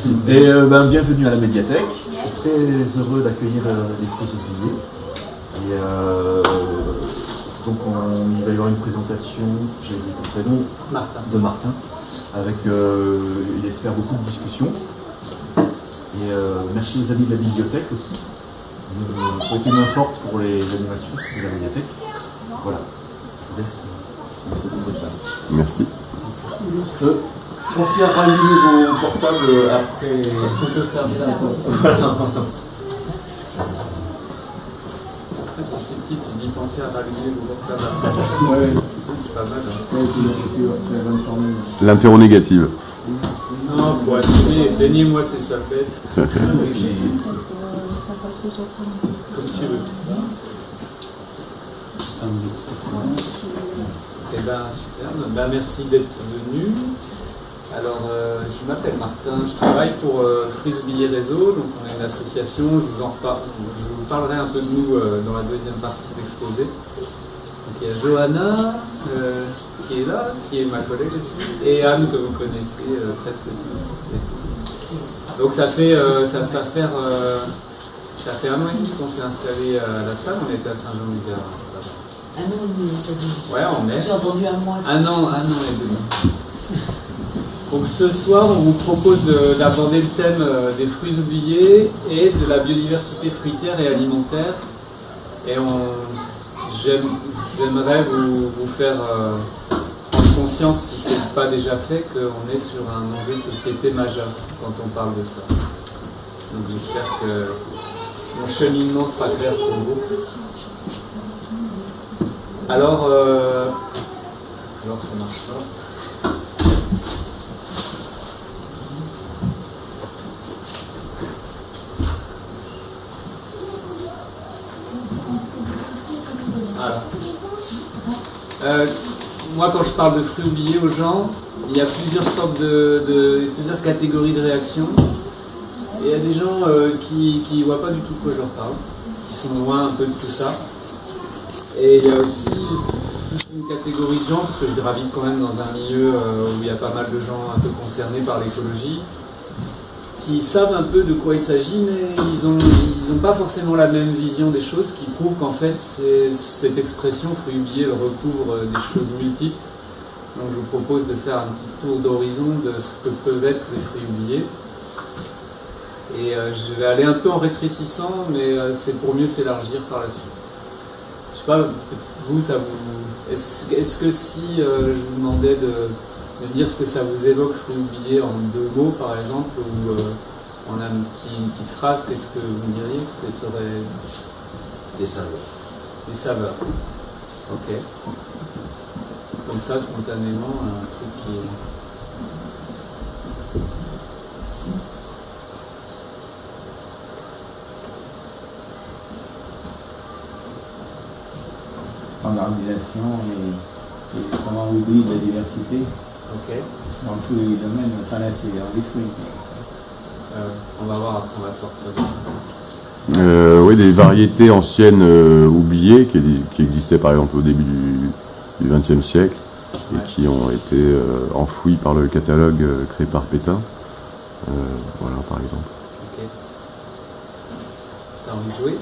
Et bienvenue à la médiathèque. Je suis très heureux d'accueillir les fruits oubliés. Et donc il va y avoir une présentation, j'ai dit ton prénom, de Martin, avec, il espère, beaucoup de discussions. Et merci aux amis de la bibliothèque aussi, qui ont été main forte pour les animations de la médiathèque. Voilà, je vous laisse introduire votre table. Merci. Pensez à rallumer vos portables après. Est-ce qu'on peut faire ça? C'est subtil, tu dis pensez à rallumer vos portables après. Ouais. C'est pas mal. L'interro négative. Non, faut assumer. Éteignez-moi ces sapettes. Ça passe ressortir. Comme tu veux. Eh ben, super. Merci d'être venu. Alors, je m'appelle Martin, je travaille pour Fruits Oubliés Réseau, donc on est une association, je vous parlerai un peu de nous dans la deuxième partie d'exposé. Donc il y a Johanna, qui est là, qui est ma collègue aussi, et Anne, que vous connaissez presque tous. Donc ça fait 1 an et demi qu'on s'est installé à la salle, on était à Saint-Jean-du-Gard. 1 an et demi, t'as dit. Ouais, en mai. J'ai entendu 1 mois. 1 an et demi. Donc ce soir, on vous propose d'aborder le thème des fruits oubliés et de la biodiversité fruitière et alimentaire. Et j'aimerais vous faire prendre conscience, si ce n'est pas déjà fait, qu'on est sur un enjeu de société majeur quand on parle de ça. Donc j'espère que mon cheminement sera clair pour vous. Alors ça marche pas. Voilà. Moi, quand je parle de fruits oubliés aux gens, il y a plusieurs sortes plusieurs catégories de réactions. Et il y a des gens qui ne voient pas du tout de quoi je leur parle, qui sont loin un peu de tout ça. Et il y a aussi toute une catégorie de gens, parce que je gravite quand même dans un milieu où il y a pas mal de gens un peu concernés par l'écologie, qui savent un peu de quoi il s'agit, mais ils n'ont pas forcément la même vision des choses, qui prouve qu'en fait cette expression fruit oublié recouvre des choses multiples. Donc je vous propose de faire un petit tour d'horizon de ce que peuvent être les fruits oubliés. Et je vais aller un peu en rétrécissant, mais c'est pour mieux s'élargir par la suite. Je sais pas, vous, ça vous... Est-ce que si je vous demandais de me dire ce que ça vous évoque, fruits oubliés, en 2 mots par exemple, ou en une petite phrase, qu'est-ce que vous me diriez que ce serait... Des saveurs. Des saveurs. Ok. Comme ça, spontanément, un truc qui est... Standardisation et comment on oublie la diversité. Ok. Dans tous les domaines, enfin là c'est dans les fruits. On va voir après, on va sortir de... Oui, des variétés anciennes oubliées qui existaient par exemple au début du XXe siècle et qui ont été enfouies par le catalogue créé par Pétain. Voilà, par exemple. Ok. T'as envie de jouer?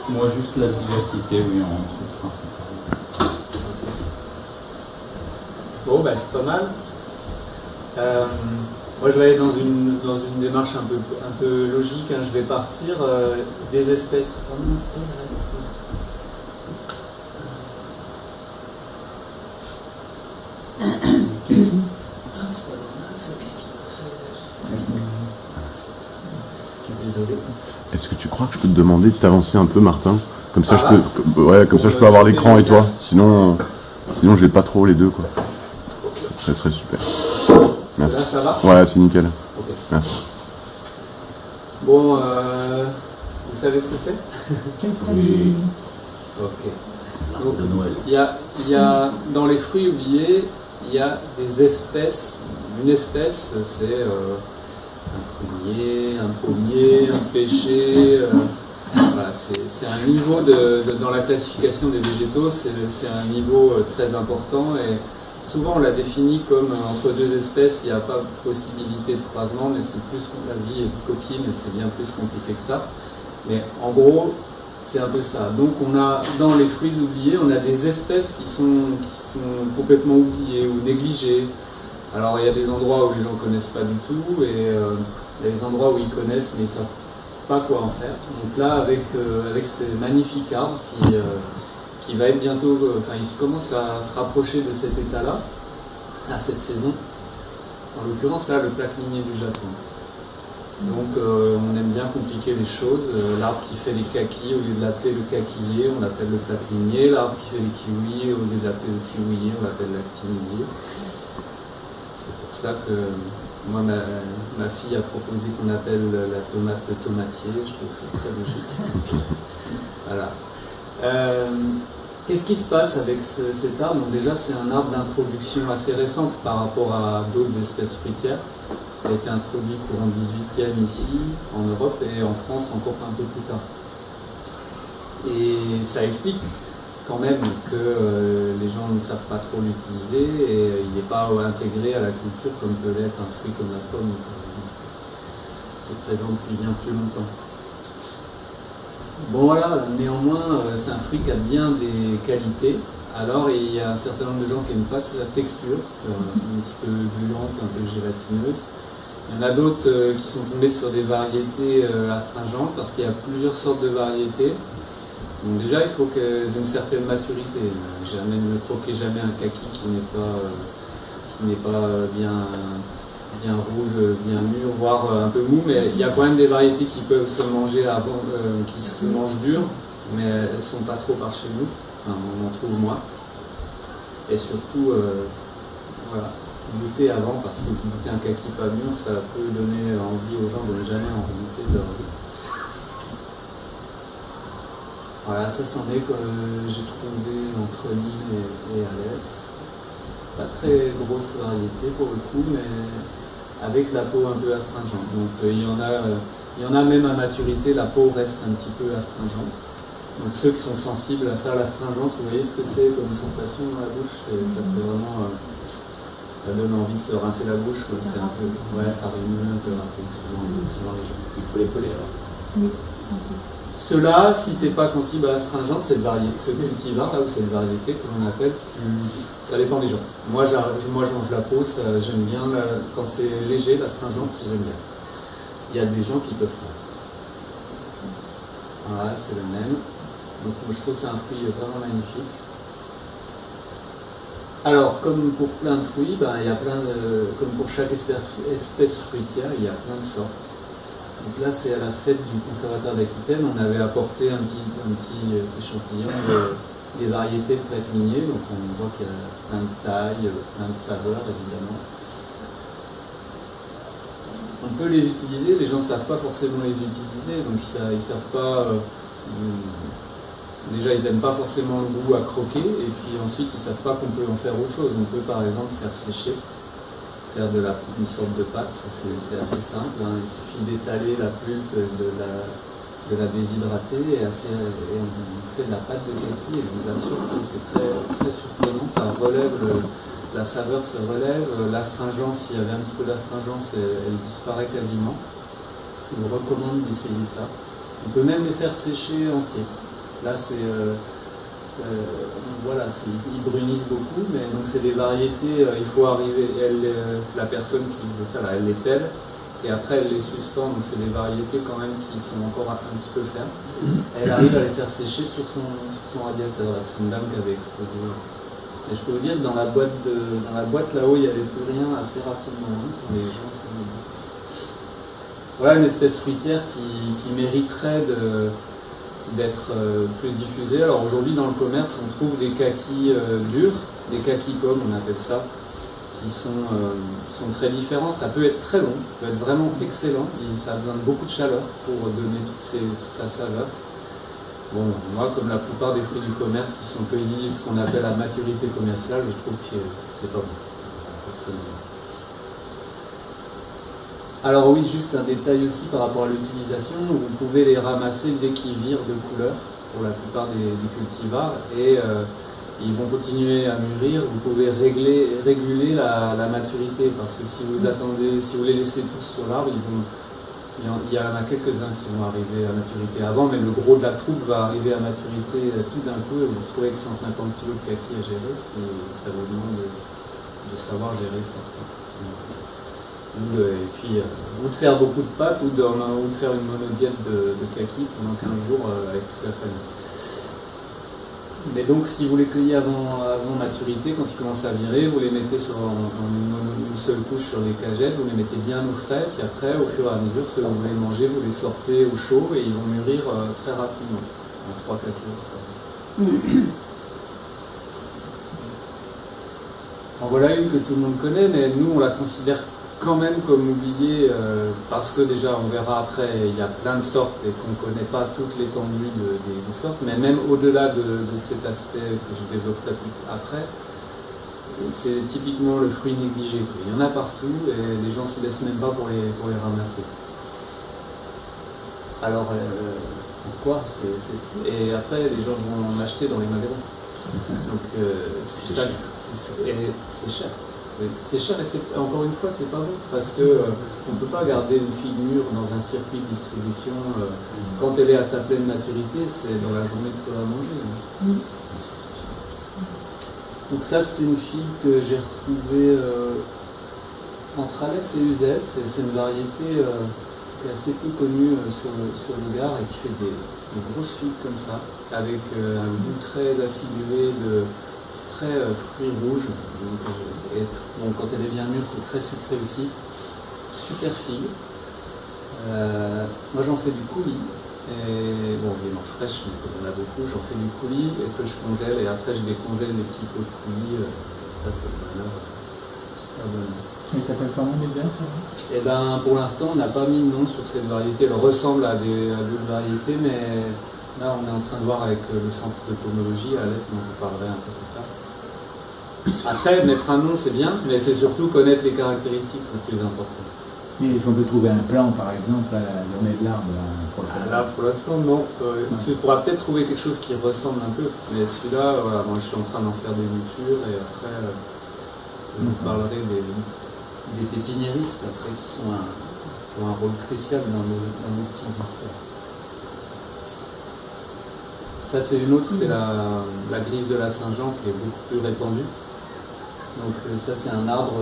Moi juste la diversité, oui, en truc principal. Bon, ben c'est pas mal. Moi je vais aller dans une démarche un peu logique, hein. Je vais partir des espèces. Est-ce que tu crois que je peux te demander de t'avancer un peu, Martin? Comme ça, je peux avoir l'écran et toi. Sinon, j'ai pas trop les deux, quoi. Ça serait super. Merci. Là, ça va? Ouais, c'est nickel. Okay. Merci. Bon, vous savez ce que c'est? Oui. Ok. Donc, il y a dans les fruits oubliés, il y a des espèces. Une espèce, c'est un prunier, un pommier, un pêcher. Voilà. Voilà, c'est un niveau dans la classification des végétaux, c'est un niveau très important et souvent on l'a défini comme entre deux espèces, il n'y a pas possibilité de croisement, mais c'est plus qu'on la vie est coquine et c'est bien plus compliqué que ça. Mais en gros, c'est un peu ça. Donc on a dans les fruits oubliés, on a des espèces qui sont complètement oubliées ou négligées. Alors il y a des endroits où les gens ne connaissent pas du tout et il y a des endroits où ils connaissent mais ils ne savent pas quoi en faire. Donc là avec ces magnifiques arbres qui va être bientôt, ils commencent à se rapprocher de cet état-là, à cette saison. En l'occurrence là le plaque minier du Japon. Donc on aime bien compliquer les choses. L'arbre qui fait les kakis, au lieu de l'appeler le kakinier, on l'appelle le plaque minier. L'arbre qui fait les kiwis, au lieu de l'appeler le kiwier, on l'appelle l'actinier. C'est pour ça que moi, ma fille a proposé qu'on appelle la tomate le tomatier. Je trouve que c'est très logique. Voilà. Qu'est-ce qui se passe avec cet arbre? Donc déjà, c'est un arbre d'introduction assez récente par rapport à d'autres espèces fruitières. Il a été introduit courant 18e ici, en Europe, et en France encore un peu plus tard. Et ça explique quand même que les gens ne savent pas trop l'utiliser et il n'est pas intégré à la culture comme peut l'être un fruit comme la pomme, qui est présent depuis bien plus longtemps. Bon voilà, néanmoins, c'est un fruit qui a bien des qualités. Alors il y a un certain nombre de gens qui n'aiment pas sa texture, un petit peu gluante, un peu gélatineuse. Il y en a d'autres qui sont tombés sur des variétés astringentes parce qu'il y a plusieurs sortes de variétés. Donc déjà, il faut qu'elles aient une certaine maturité. Ne croquez jamais un kaki qui n'est pas bien rouge, bien mûr, voire un peu mou. Mais il y a quand même des variétés qui peuvent se manger avant, qui se mangent dures, mais elles ne sont pas trop par chez nous. Enfin, on en trouve moins. Et surtout, voilà, goûter avant, parce que goûter un kaki pas mûr, ça peut donner envie aux gens de ne jamais en goûter de leur vie. Voilà, ça c'en est que j'ai trouvé entre Nîmes et Alès. Pas très grosse variété pour le coup, mais avec la peau un peu astringente. Donc il y en a même à maturité, la peau reste un petit peu astringente. Donc ceux qui sont sensibles à ça, à l'astringence, vous voyez ce que c'est comme sensation dans la bouche, et ça fait vraiment, ça donne envie de se rincer la bouche, quoi. C'est un peu farineux, un peu râpé selon les gens. Il faut les coller alors. Oui. Ceux-là, si tu n'es pas sensible à l'astringente, cette variété, ce cultivar là ou cette variété que l'on appelle, ça dépend des gens. Moi, je mange la peau, j'aime bien, quand c'est léger, l'astringence, j'aime bien. Il y a des gens qui peuvent pas. Voilà, c'est le même. Donc moi, je trouve que c'est un fruit vraiment magnifique. Alors, comme pour plein de fruits, il y a comme pour chaque espèce fruitière, il y a plein de sortes. Donc là, c'est à la fête du conservateur d'Aquitaine, on avait apporté un petit échantillon des variétés de plaque minier, donc on voit qu'il y a plein de tailles, plein de saveurs évidemment. On peut les utiliser, les gens ne savent pas forcément les utiliser, donc ils savent pas. Déjà, ils n'aiment pas forcément le goût à croquer, et puis ensuite, ils ne savent pas qu'on peut en faire autre chose. On peut par exemple faire sécher, faire une sorte de pâte, c'est assez simple, hein. Il suffit d'étaler la pulpe de la déshydrater et on fait de la pâte de kaki, et je vous assure que c'est très, très surprenant, ça relève, la saveur se relève, l'astringence, s'il y avait un petit peu d'astringence, elle disparaît quasiment. Je vous recommande d'essayer ça. On peut même les faire sécher entiers. Là voilà, ils brunissent beaucoup, mais donc c'est des variétés, il faut arriver, la personne qui faisait ça, là, elle les pèle, et après elle les suspend, donc c'est des variétés quand même qui sont encore un petit peu fermes. Elle arrive à les faire sécher sur son radiateur, c'est une dame qui avait explosé. Et je peux vous dire que dans la boîte là-haut, il n'y avait plus rien assez rapidement, hein, quand les gens sont... Voilà une espèce fruitière qui mériterait d'être plus diffusée. Alors aujourd'hui dans le commerce on trouve des kakis durs, des kakis pommes on appelle ça, qui sont très différents. Ça peut être très bon, ça peut être vraiment excellent, et ça a besoin de beaucoup de chaleur pour donner toute sa saveur. Bon, moi comme la plupart des fruits du commerce qui sont cueillis, ce qu'on appelle la maturité commerciale, je trouve que c'est pas bon, personnellement. Alors oui, juste un détail aussi par rapport à l'utilisation, vous pouvez les ramasser dès qu'ils virent de couleur pour la plupart des cultivars et ils vont continuer à mûrir. Vous pouvez réguler la maturité parce que si vous attendez, si vous les laissez tous sur l'arbre, il y en a quelques-uns qui vont arriver à maturité avant, mais le gros de la troupe va arriver à maturité tout d'un coup et vous vous retrouvez avec 150 kg de kaki à gérer, ça vous demande de savoir gérer ça. Et puis, ou de faire beaucoup de pâtes, ou de faire une monodiète de kaki pendant 15 jours avec toute la famille. Mais donc, si vous les cueillez avant maturité, quand ils commencent à virer, vous les mettez une seule couche sur les cagettes, vous les mettez bien au frais, puis après, au fur et à mesure, ceux que vous voulez manger, vous les sortez au chaud et ils vont mûrir très rapidement, en 3-4 jours. En voilà une que tout le monde connaît, mais nous, on la considère quand même comme oublié parce que déjà on verra après il y a plein de sortes et qu'on ne connaît pas toute l'étendue des sortes, mais même au-delà de cet aspect que je développerai après, c'est typiquement le fruit négligé. Il y en a partout et les gens ne se laissent même pas pour les ramasser. Alors pourquoi et après les gens vont en acheter dans les magasins. Donc c'est ça, c'est cher. C'est cher et encore une fois c'est pas bon parce que on ne peut pas garder une figue mûre dans un circuit de distribution quand elle est à sa pleine maturité, c'est dans la journée qu'il faudra manger. Donc ça c'est une figue que j'ai retrouvée entre Alès et Uzès, c'est une variété qui est assez peu connue sur le Gard et qui fait des grosses figues comme ça, avec un goût très acidulé de fruits rouges, donc quand elle est bien mûre c'est très sucré aussi, super figue. Moi j'en fais du coulis, et bon je les mange fraîches mais comme il y en a beaucoup, j'en fais du coulis et que je congèle et après je décongèle des petits pots de coulis, ça c'est le bonheur. Il s'appelle comment les biens? Et ben pour l'instant on n'a pas mis de nom sur cette variété, elle ressemble à d'autres variétés mais là on est en train de voir avec le centre de pomologie à l'Est dont je parlerai un peu plus tard. Après, mettre un nom c'est bien, mais c'est surtout connaître les caractéristiques le plus important. Mais il faut trouver un plan, par exemple, à la journée de l'arbre. Là, pour l'instant, non. Tu pourras peut-être trouver quelque chose qui ressemble un peu, mais celui-là, voilà, moi je suis en train d'en faire des boutures et après, je vous parlerai des pépiniéristes après, qui ont un rôle crucial dans nos petites histoires. Ça, c'est une autre, c'est la grise de la Saint-Jean qui est beaucoup plus répandue. Donc ça c'est un arbre,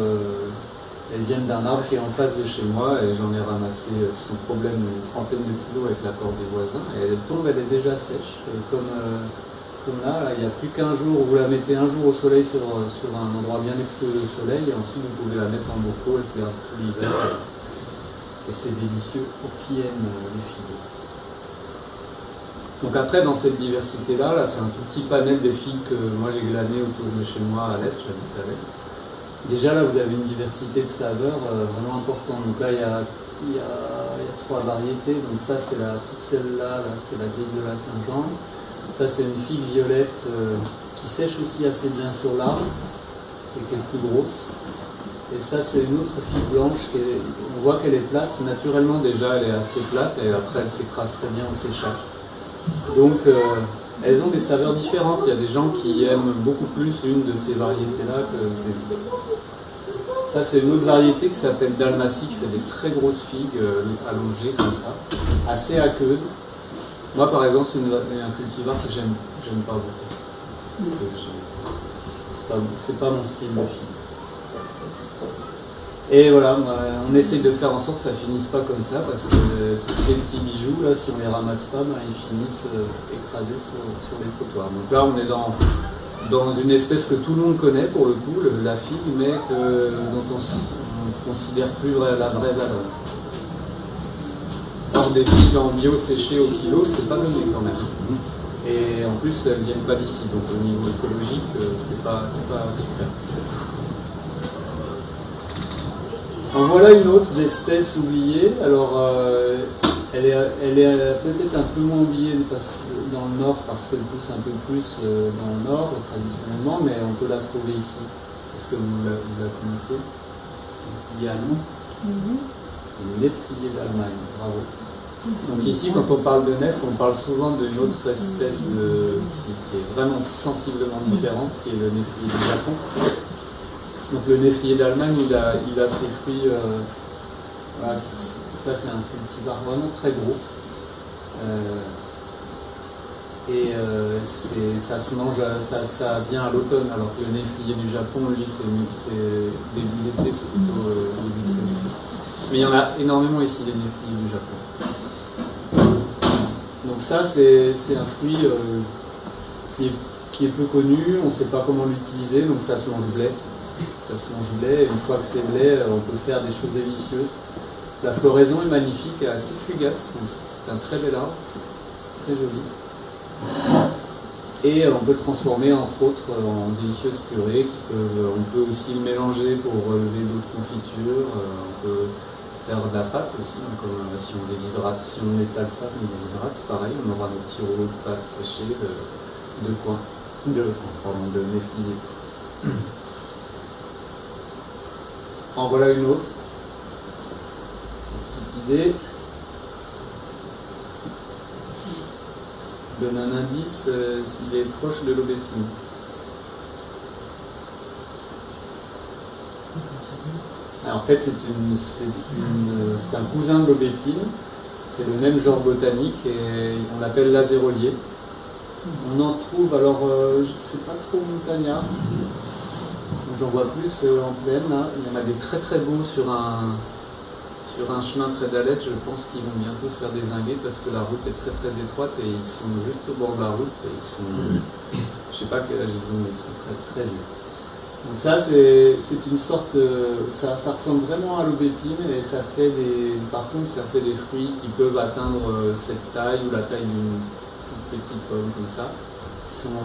elles viennent d'un arbre qui est en face de chez moi et j'en ai ramassé sans problème une trentaine de kilos avec l'accord des voisins et elle tombe, elle est déjà sèche comme là, il n'y a plus qu'un jour, vous la mettez un jour au soleil sur un endroit bien exposé au soleil et ensuite vous pouvez la mettre en bocaux, elle se garde tout l'hiver et c'est délicieux pour qui aime les figues. Donc après, dans cette diversité-là, c'est un tout petit panel des figues que moi j'ai glané autour de chez moi à l'Est, j'habite à l'Est. Déjà là, vous avez une diversité de saveurs vraiment importante. Donc là, il y a 3 variétés. Donc ça, c'est toute celle-là, c'est la grise de la Saint-Jean. Ça, c'est une figue violette qui sèche aussi assez bien sur l'arbre et qui est plus grosse. Et ça, c'est une autre figue blanche on voit qu'elle est plate. Naturellement, déjà, elle est assez plate et après, elle s'écrase très bien au séchage. Donc elles ont des saveurs différentes. Il y a des gens qui aiment beaucoup plus une de ces variétés-là que les autres. Ça c'est une autre variété qui s'appelle Dalmatie, qui fait des très grosses figues allongées comme ça, assez aqueuses. Moi par exemple c'est un cultivar que j'aime pas beaucoup. C'est pas mon style de figue. Et voilà, on essaye de faire en sorte que ça finisse pas comme ça, parce que tous ces petits bijoux, là, si on les ramasse pas, ils finissent écrasés sur les trottoirs. Donc là, on est dans une espèce que tout le monde connaît, pour le coup, la figue, mais dont on ne considère plus la vraie valeur. Or, des figues en bio séchées au kilo, c'est pas donné quand même. Et en plus, elles viennent pas d'ici, donc au niveau écologique, c'est pas super. En voilà une autre espèce oubliée. Alors, elle est peut-être un peu moins oubliée dans le nord parce qu'elle pousse un peu plus dans le nord traditionnellement, mais on peut la trouver ici. Est-ce que vous la connaissez? Il y a un nom. Le néflier d'Allemagne, bravo. Donc ici, quand on parle de nef, on parle souvent d'une autre espèce qui est vraiment sensiblement différente, qui est le néflier du Japon. Donc le néflier d'Allemagne, il a ses fruits, voilà, ça c'est un cultivar vraiment très gros. Ça se mange, ça vient à l'automne, alors que le néflier du Japon, lui, c'est début d'été, c'est plutôt début de saison. Mais il y en a énormément ici, les néfliers du Japon. Donc ça, c'est un fruit qui est peu connu, on ne sait pas comment l'utiliser, donc ça se mange blé. Ça se mange blé, et une fois que c'est blé, on peut faire des choses délicieuses. La floraison est magnifique, assez fugace, c'est un très bel arbre, très joli. Et on peut le transformer entre autres en délicieuses purées, on peut aussi le mélanger pour relever d'autres confitures, on peut faire de la pâte aussi, donc, si on déshydrate, si on étale ça, on déshydrate, c'est pareil, on aura nos petits rouleaux de pâte séchée de néflier. En voilà une autre. Une petite idée. Donne un indice s'il est proche de l'aubépine. Alors, en fait, c'est un cousin de l'aubépine. C'est le même genre botanique et on l'appelle l'azérolier. On en trouve, alors, c'est pas trop montagnard. J'en vois plus en plaine. Là. Il y en a des très très beaux sur un chemin près d'Alès. Je pense qu'ils vont bientôt se faire dézinguer parce que la route est très très étroite et ils sont juste au bord de la route. Et ils sont, je sais pas quel âge ils ont, mais ils sont très très vieux. Donc ça c'est une sorte, ça ressemble vraiment à l'aubépine et ça fait par contre ça fait des fruits qui peuvent atteindre cette taille ou la taille d'une petite pomme comme ça, qui sont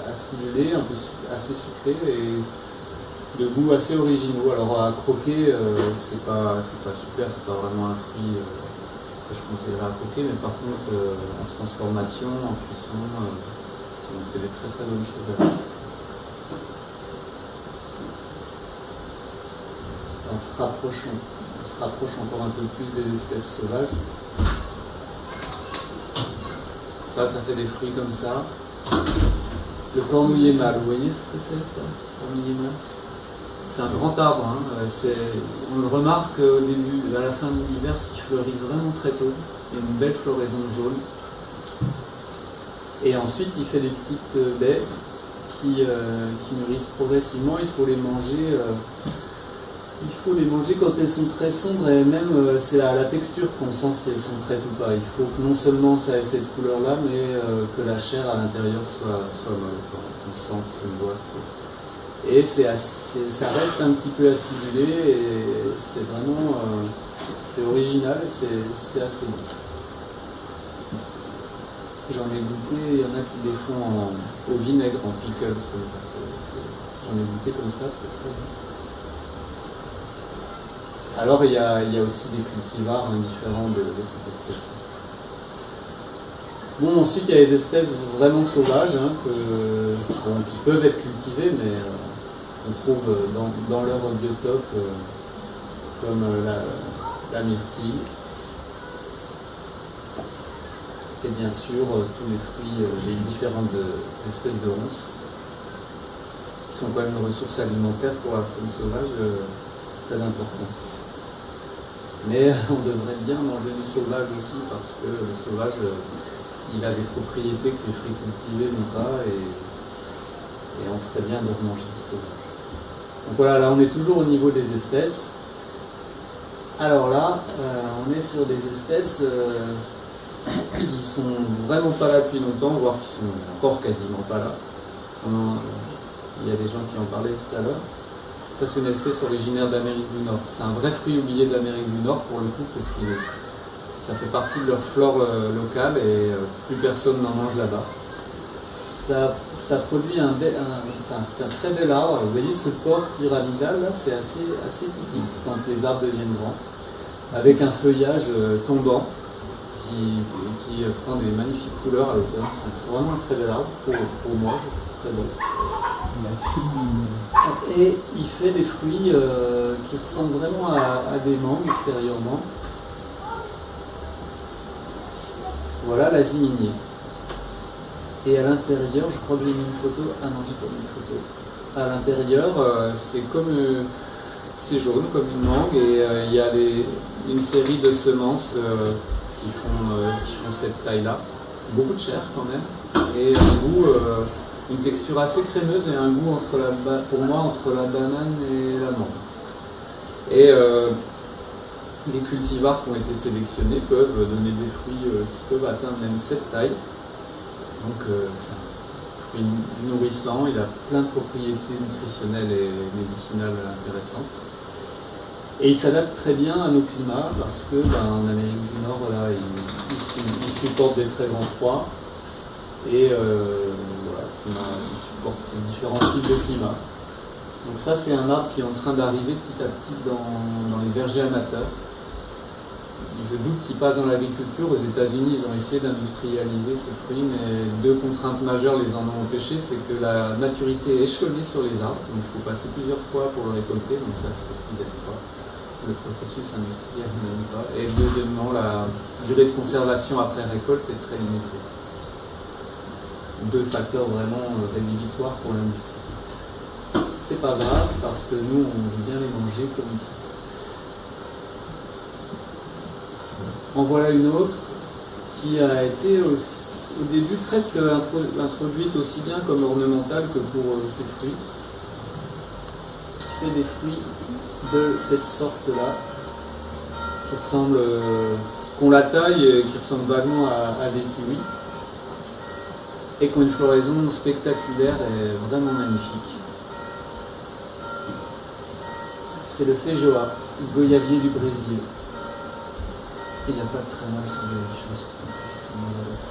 acidulés, un peu assez sucrés et de goût assez originaux. Alors à croquer, c'est pas super, c'est pas vraiment un fruit que je conseillerais à croquer, mais par contre en transformation, en cuisson, on fait des très très bonnes choses avec. On se rapproche encore un peu plus des espèces sauvages. Ça fait des fruits comme ça. Le cornouiller mâle, vous voyez ce que c'est, ça, le cornouiller mâle ? C'est un grand arbre, hein. On le remarque au début, à la fin de l'hiver, parce qu'il fleurit vraiment très tôt. Il y a une belle floraison jaune. Et ensuite, il fait des petites baies qui mûrissent progressivement. Il faut les manger quand elles sont très sombres et même c'est la texture qu'on sent si elles sont prêtes ou pas. Il faut que non seulement ça ait cette couleur-là, mais que la chair à l'intérieur soit molle. On sent que se voit. Et ça reste un petit peu acidulé et c'est vraiment c'est original et c'est assez bon. J'en ai goûté, il y en a qui les font au vinaigre, en pickles comme ça. J'en ai goûté comme ça, c'est très bon. Alors il y a aussi des cultivars différents de cette espèce. Bon, ensuite il y a des espèces vraiment sauvages qui peuvent être cultivées, mais on trouve dans leur biotope comme la myrtille et bien sûr tous les fruits, les différentes espèces de ronces qui sont quand même une ressource alimentaire pour la faune sauvage très importante. Mais on devrait bien manger du sauvage aussi parce que le sauvage il a des propriétés que les fruits cultivés n'ont pas et on ferait bien de remanger du sauvage. Donc voilà, là on est toujours au niveau des espèces. Alors là, on est sur des espèces qui sont vraiment pas là depuis longtemps, voire qui sont encore quasiment pas là. Il y a des gens qui en parlaient tout à l'heure. Ça c'est une espèce originaire d'Amérique du Nord. C'est un vrai fruit oublié de l'Amérique du Nord pour le coup, parce que ça fait partie de leur flore locale et plus personne n'en mange là-bas. Ça produit c'est un très bel arbre. Vous voyez ce port pyramidal là, c'est assez typique quand les arbres deviennent grands, avec un feuillage tombant qui prend des magnifiques couleurs à l'automne. C'est vraiment un très bel arbre pour moi, très beau. Et Et il fait des fruits qui ressemblent vraiment à des mangues extérieurement. Voilà l'Asie minier. Et à l'intérieur, je crois que j'ai mis une photo. Ah non, j'ai pas mis une photo. À l'intérieur, c'est jaune comme une mangue et il y a une série de semences qui font cette taille-là. Beaucoup de chair quand même. Et un goût, une texture assez crémeuse et un goût pour moi entre la banane et la mangue. Et les cultivars qui ont été sélectionnés peuvent donner des fruits qui peuvent atteindre même cette taille. Donc c'est un fruit nourrissant, il a plein de propriétés nutritionnelles et médicinales intéressantes. Et il s'adapte très bien à nos climats parce que en Amérique du Nord, là, il supporte des très grands froids et voilà, il supporte différents types de climats. Donc ça, c'est un arbre qui est en train d'arriver petit à petit dans les vergers amateurs. Je doute qu'il passe dans l'agriculture. Aux États-Unis, ils ont essayé d'industrialiser ce fruit, mais deux contraintes majeures les en ont empêchés. C'est que la maturité est échelonnée sur les arbres, donc il faut passer plusieurs fois pour le récolter, donc ça, ils n'aiment pas. Le processus industriel n'aime pas. Et deuxièmement, la durée de conservation après récolte est très limitée. Deux facteurs vraiment rédhibitoires pour l'industrie. C'est pas grave, parce que nous, on veut bien les manger comme ici. En voilà une autre qui a été au début presque introduite aussi bien comme ornementale que pour ses fruits. Qui fait des fruits de cette sorte-là, qui ressemblent, qu'on la taille et qui ressemblent vaguement à des kiwis, et qui ont une floraison spectaculaire et vraiment magnifique. C'est le feijoa, le goyavier du Brésil. Il n'y a pas de traîneau sur les choses qui sont mauvaises.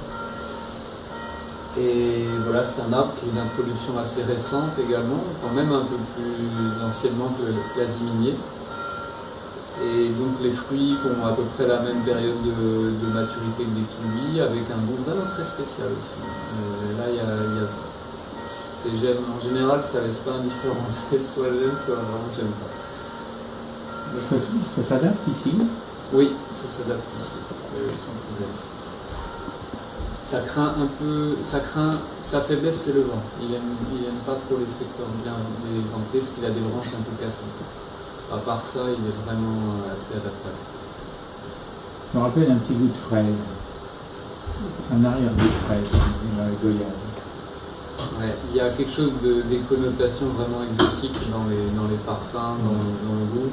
Et voilà, c'est un arbre qui est une introduction assez récente également, quand même un peu plus anciennement que l'Asie minier. Et donc les fruits qui ont à peu près la même période de maturité que les kiwis, avec un goût vraiment très spécial aussi. Là, il y a ces gemmes, en général, ça ne laisse pas indifférencier, soit j'aime, soit vraiment j'aime pas. Ça s'adapte ici? Oui, ça s'adapte ici, sans problème. Ça craint un peu, sa faiblesse c'est le vent. Il aime pas trop les secteurs bien ventés parce qu'il a des branches un peu cassantes. À part ça, il est vraiment assez adaptable. Je me rappelle un petit goût de fraise. Un arrière-goût de fraise dans les goyaves. Ouais, il y a quelque chose des connotations vraiment exotiques dans les parfums, dans le goût.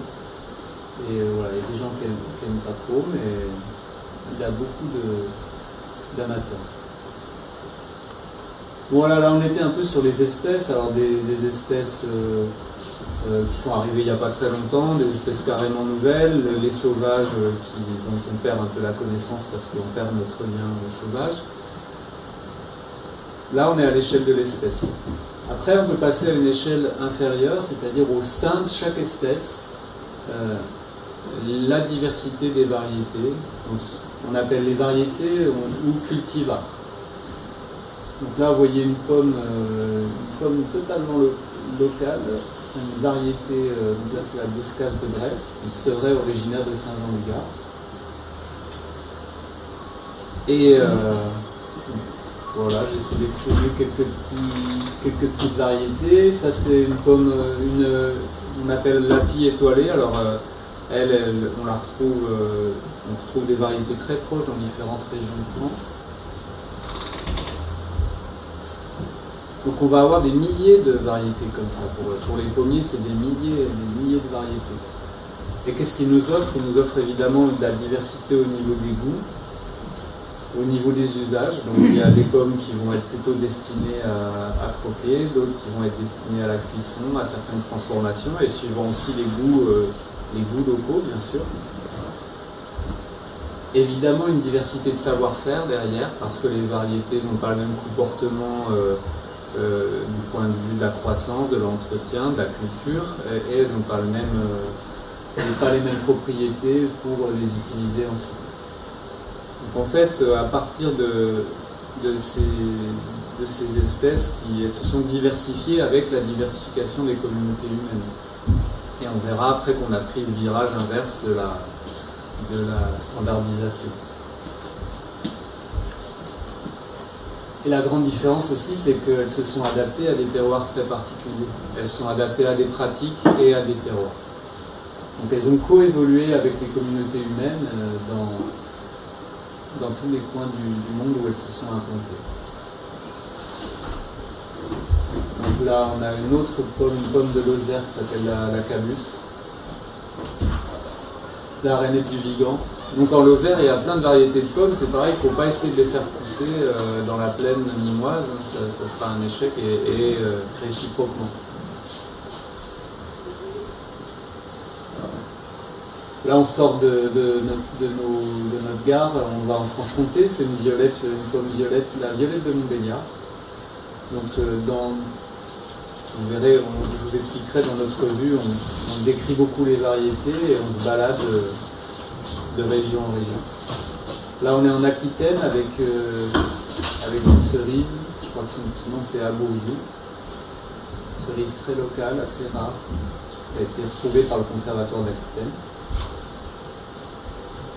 Et voilà, il y a des gens qui n'aiment pas trop, mais il y a beaucoup d'amateurs. Voilà, là on était un peu sur les espèces, alors des espèces qui sont arrivées il n'y a pas très longtemps, des espèces carrément nouvelles, les sauvages dont on perd un peu la connaissance parce qu'on perd notre lien sauvage. Là on est à l'échelle de l'espèce. Après on peut passer à une échelle inférieure, c'est-à-dire au sein de chaque espèce, la diversité des variétés, donc, on appelle les variétés ou cultivars. Donc là vous voyez une pomme totalement locale, une variété, donc là c'est la Boscase de Bresse, qui serait originaire de Saint-Jean-du-Gard. Et voilà, j'ai sélectionné quelques petites variétés. Ça c'est une pomme, on appelle lapis étoilée. Alors on retrouve des variétés très proches dans différentes régions de France. Donc on va avoir des milliers de variétés comme ça. Pour les pommiers, c'est des milliers de variétés. Et qu'est-ce qu'ils nous offrent? Ils nous offrent évidemment de la diversité au niveau des goûts, au niveau des usages. Donc il y a des pommes qui vont être plutôt destinées à croquer, d'autres qui vont être destinées à la cuisson, à certaines transformations, et suivant aussi les goûts locaux, bien sûr. Évidemment, une diversité de savoir-faire derrière, parce que les variétés n'ont pas le même comportement du point de vue de la croissance, de l'entretien, de la culture, et elles n'ont pas les mêmes propriétés pour les utiliser ensuite. Donc en fait, à partir de de ces espèces qui se sont diversifiées avec la diversification des communautés humaines. Et on verra après qu'on a pris le virage inverse de la standardisation. Et la grande différence aussi, c'est qu'elles se sont adaptées à des terroirs très particuliers. Elles sont adaptées à des pratiques et à des terroirs. Donc elles ont coévolué avec les communautés humaines dans tous les coins du monde où elles se sont implantées. Donc là, on a une autre pomme, une pomme de Lozère qui s'appelle la Cabus. La Reine du Vigan. Donc en Lozère, il y a plein de variétés de pommes. C'est pareil, il ne faut pas essayer de les faire pousser dans la plaine nîmoise. Ça sera un échec et réciproquement. Là, on sort de notre gare, on va en Franche-Comté. C'est une pomme violette, la violette de Montbéliard. Donc vous verrez, je vous expliquerai dans notre revue, on décrit beaucoup les variétés et on se balade de région en région. Là, on est en Aquitaine avec une cerise, je crois que son petit nom c'est Abouriou. Cerise très locale, assez rare, qui a été retrouvée par le Conservatoire d'Aquitaine.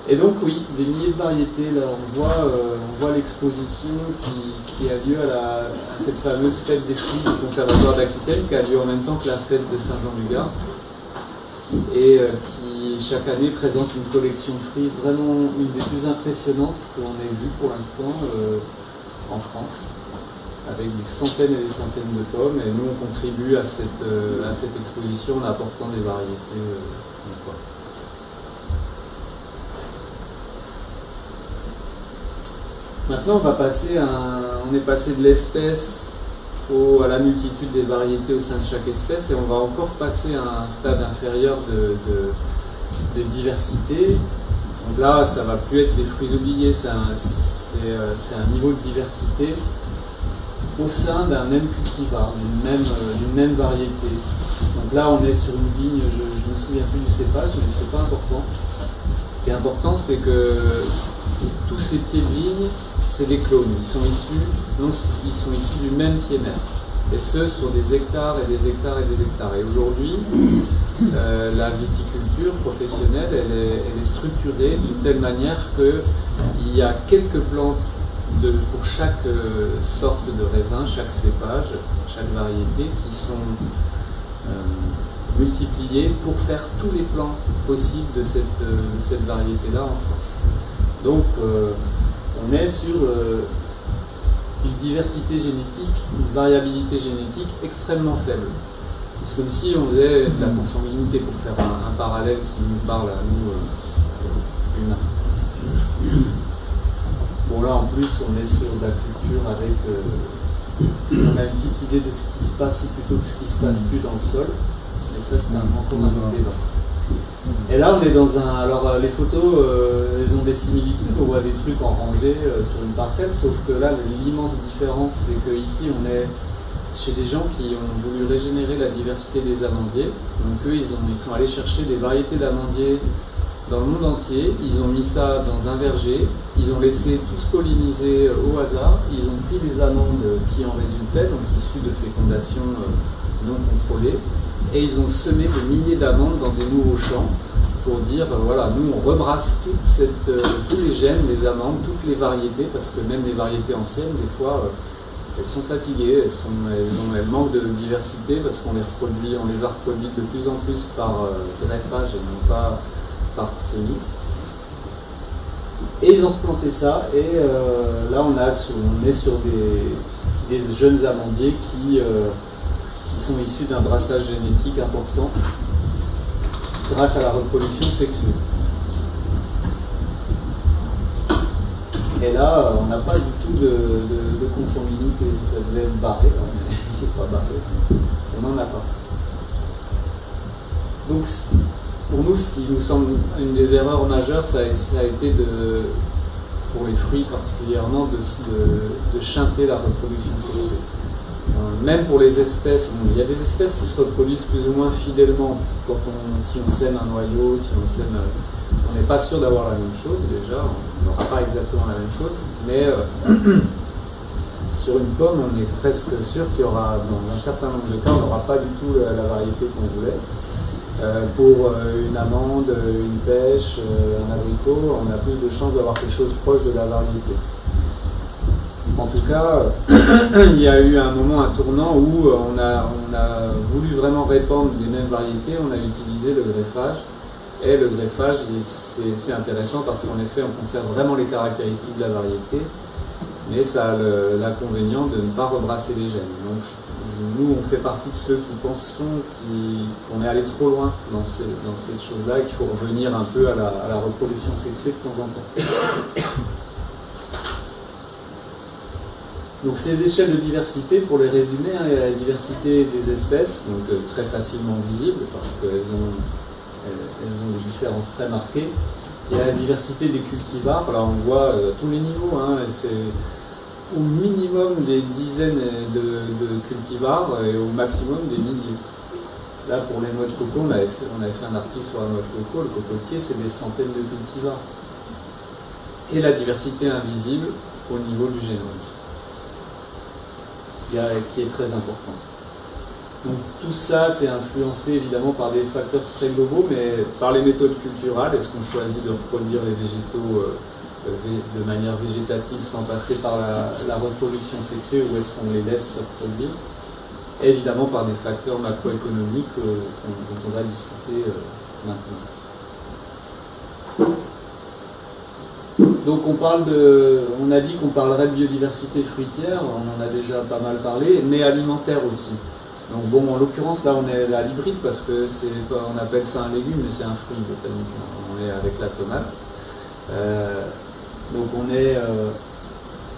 Et donc oui, des milliers de variétés, là on voit l'exposition qui a lieu à cette fameuse fête des fruits du Conservatoire d'Aquitaine, qui a lieu en même temps que la fête de Saint-Jean-du-Gard, et qui chaque année présente une collection de fruits vraiment une des plus impressionnantes qu'on ait vues pour l'instant en France, avec des centaines et des centaines de pommes, et nous on contribue à cette exposition en apportant des variétés. Maintenant, on est passé de l'espèce à la multitude des variétés au sein de chaque espèce, et on va encore passer à un stade inférieur de diversité. Donc là, ça ne va plus être les fruits oubliés, c'est un niveau de diversité au sein d'un même cultivar, d'une même variété. Donc là, on est sur une vigne, je ne me souviens plus du cépage, mais ce n'est pas important. Ce qui est important, c'est que tous ces pieds de vigne, c'est des clones. Ils sont issus du même pied mère. Et ce, sur des hectares et des hectares et des hectares. Et aujourd'hui, la viticulture professionnelle, elle est structurée d'une telle manière qu'il y a quelques plantes pour chaque sorte de raisin, chaque cépage, chaque variété, qui sont multipliées pour faire tous les plants possibles de cette variété-là en France. Donc, on est sur une diversité génétique, une variabilité génétique extrêmement faible. C'est comme si on faisait de la consanguinité pour faire un parallèle qui nous parle à nous humains. Bon là en plus on est sur de la culture avec on a une petite idée de ce qui se passe ou plutôt de ce qui se passe plus dans le sol. Et ça c'est encore un autre débat. Et là on est dans alors les photos elles ont des similitudes, on voit des trucs en rangée sur une parcelle, sauf que là l'immense différence c'est que ici on est chez des gens qui ont voulu régénérer la diversité des amandiers. Donc eux ils sont allés chercher des variétés d'amandiers dans le monde entier, ils ont mis ça dans un verger, ils ont laissé tous polliniser au hasard, ils ont pris des amandes qui en résultaient, donc issues de fécondation non contrôlée, et ils ont semé des milliers d'amandes dans des nouveaux champs pour dire, voilà, nous on rebrasse tous les gènes, les amandes, toutes les variétés, parce que même les variétés anciennes, des fois, elles sont fatiguées, elles manquent de diversité, parce qu'on les a reproduites de plus en plus par greffage et non pas par semis. Et ils ont replanté ça, et là on est sur des jeunes amandiers qui sont issus d'un brassage génétique important grâce à la reproduction sexuelle. Et là, on n'a pas du tout de consanguinité. Ça devait être barré, mais c'est pas barré. On n'en a pas. Donc, pour nous, ce qui nous semble une des erreurs majeures, ça a été pour les fruits particulièrement, de chanter la reproduction sexuelle. Même pour les espèces, il y a des espèces qui se reproduisent plus ou moins fidèlement. Si on sème un noyau, si on sème, on n'est pas sûr d'avoir la même chose déjà, on n'aura pas exactement la même chose, mais sur une pomme, on est presque sûr qu'il y aura, dans un certain nombre de cas, on n'aura pas du tout la variété qu'on voulait. Pour une amande, une pêche, un abricot, on a plus de chances d'avoir quelque chose proche de la variété. En tout cas, il y a eu un moment, un tournant où on a voulu vraiment répandre des mêmes variétés, on a utilisé le greffage. Et le greffage, c'est intéressant parce qu'en effet, on conserve vraiment les caractéristiques de la variété, mais ça a l'inconvénient de ne pas rebrasser les gènes. Donc, nous, on fait partie de ceux qui pensent qu'on est allé trop loin dans cette chose-là et qu'il faut revenir un peu à la reproduction sexuée de temps en temps. Donc ces échelles de diversité, pour les résumer, il y a la diversité des espèces, donc très facilement visible parce qu'elles ont des différences très marquées. Il y a la diversité des cultivars, là on voit tous les niveaux, c'est au minimum des dizaines de cultivars et au maximum des milliers. Là pour les noix de coco, on avait fait un article sur la noix de coco, le cocotier c'est des centaines de cultivars. Et la diversité invisible au niveau du génome, qui est très important. Donc tout ça, c'est influencé évidemment par des facteurs très globaux, mais par les méthodes culturales. Est-ce qu'on choisit de reproduire les végétaux de manière végétative sans passer par la reproduction sexuée, ou est-ce qu'on les laisse se reproduire? Et évidemment par des facteurs macroéconomiques dont on va discuter maintenant. Donc on a dit qu'on parlerait de biodiversité fruitière, on en a déjà pas mal parlé, mais alimentaire aussi. Donc bon, en l'occurrence là on est à l'hybride parce que on appelle ça un légume, mais c'est un fruit botanique. On est avec la tomate. Donc on est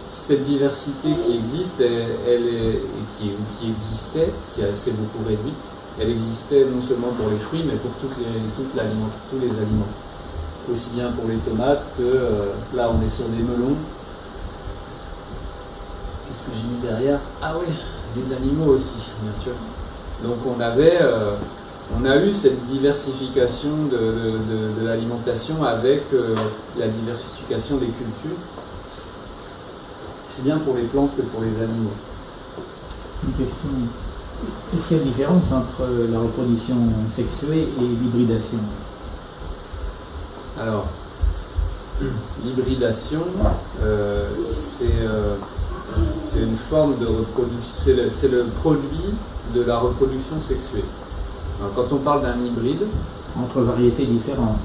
cette diversité qui existe, qui existait, qui s'est beaucoup réduite. Elle existait non seulement pour les fruits, mais pour tous les aliments. Aussi bien pour les tomates que là on est sur des melons. Qu'est-ce que j'ai mis derrière? Ah oui, les animaux aussi, bien sûr. Donc on a eu cette diversification de l'alimentation avec la diversification des cultures, aussi bien pour les plantes que pour les animaux. Une question. Est-ce qu'il y a une différence entre la reproduction sexuée et l'hybridation? Alors, l'hybridation, c'est une forme de reproduction, c'est le produit de la reproduction sexuée. Alors, quand on parle d'un hybride, entre variétés différentes.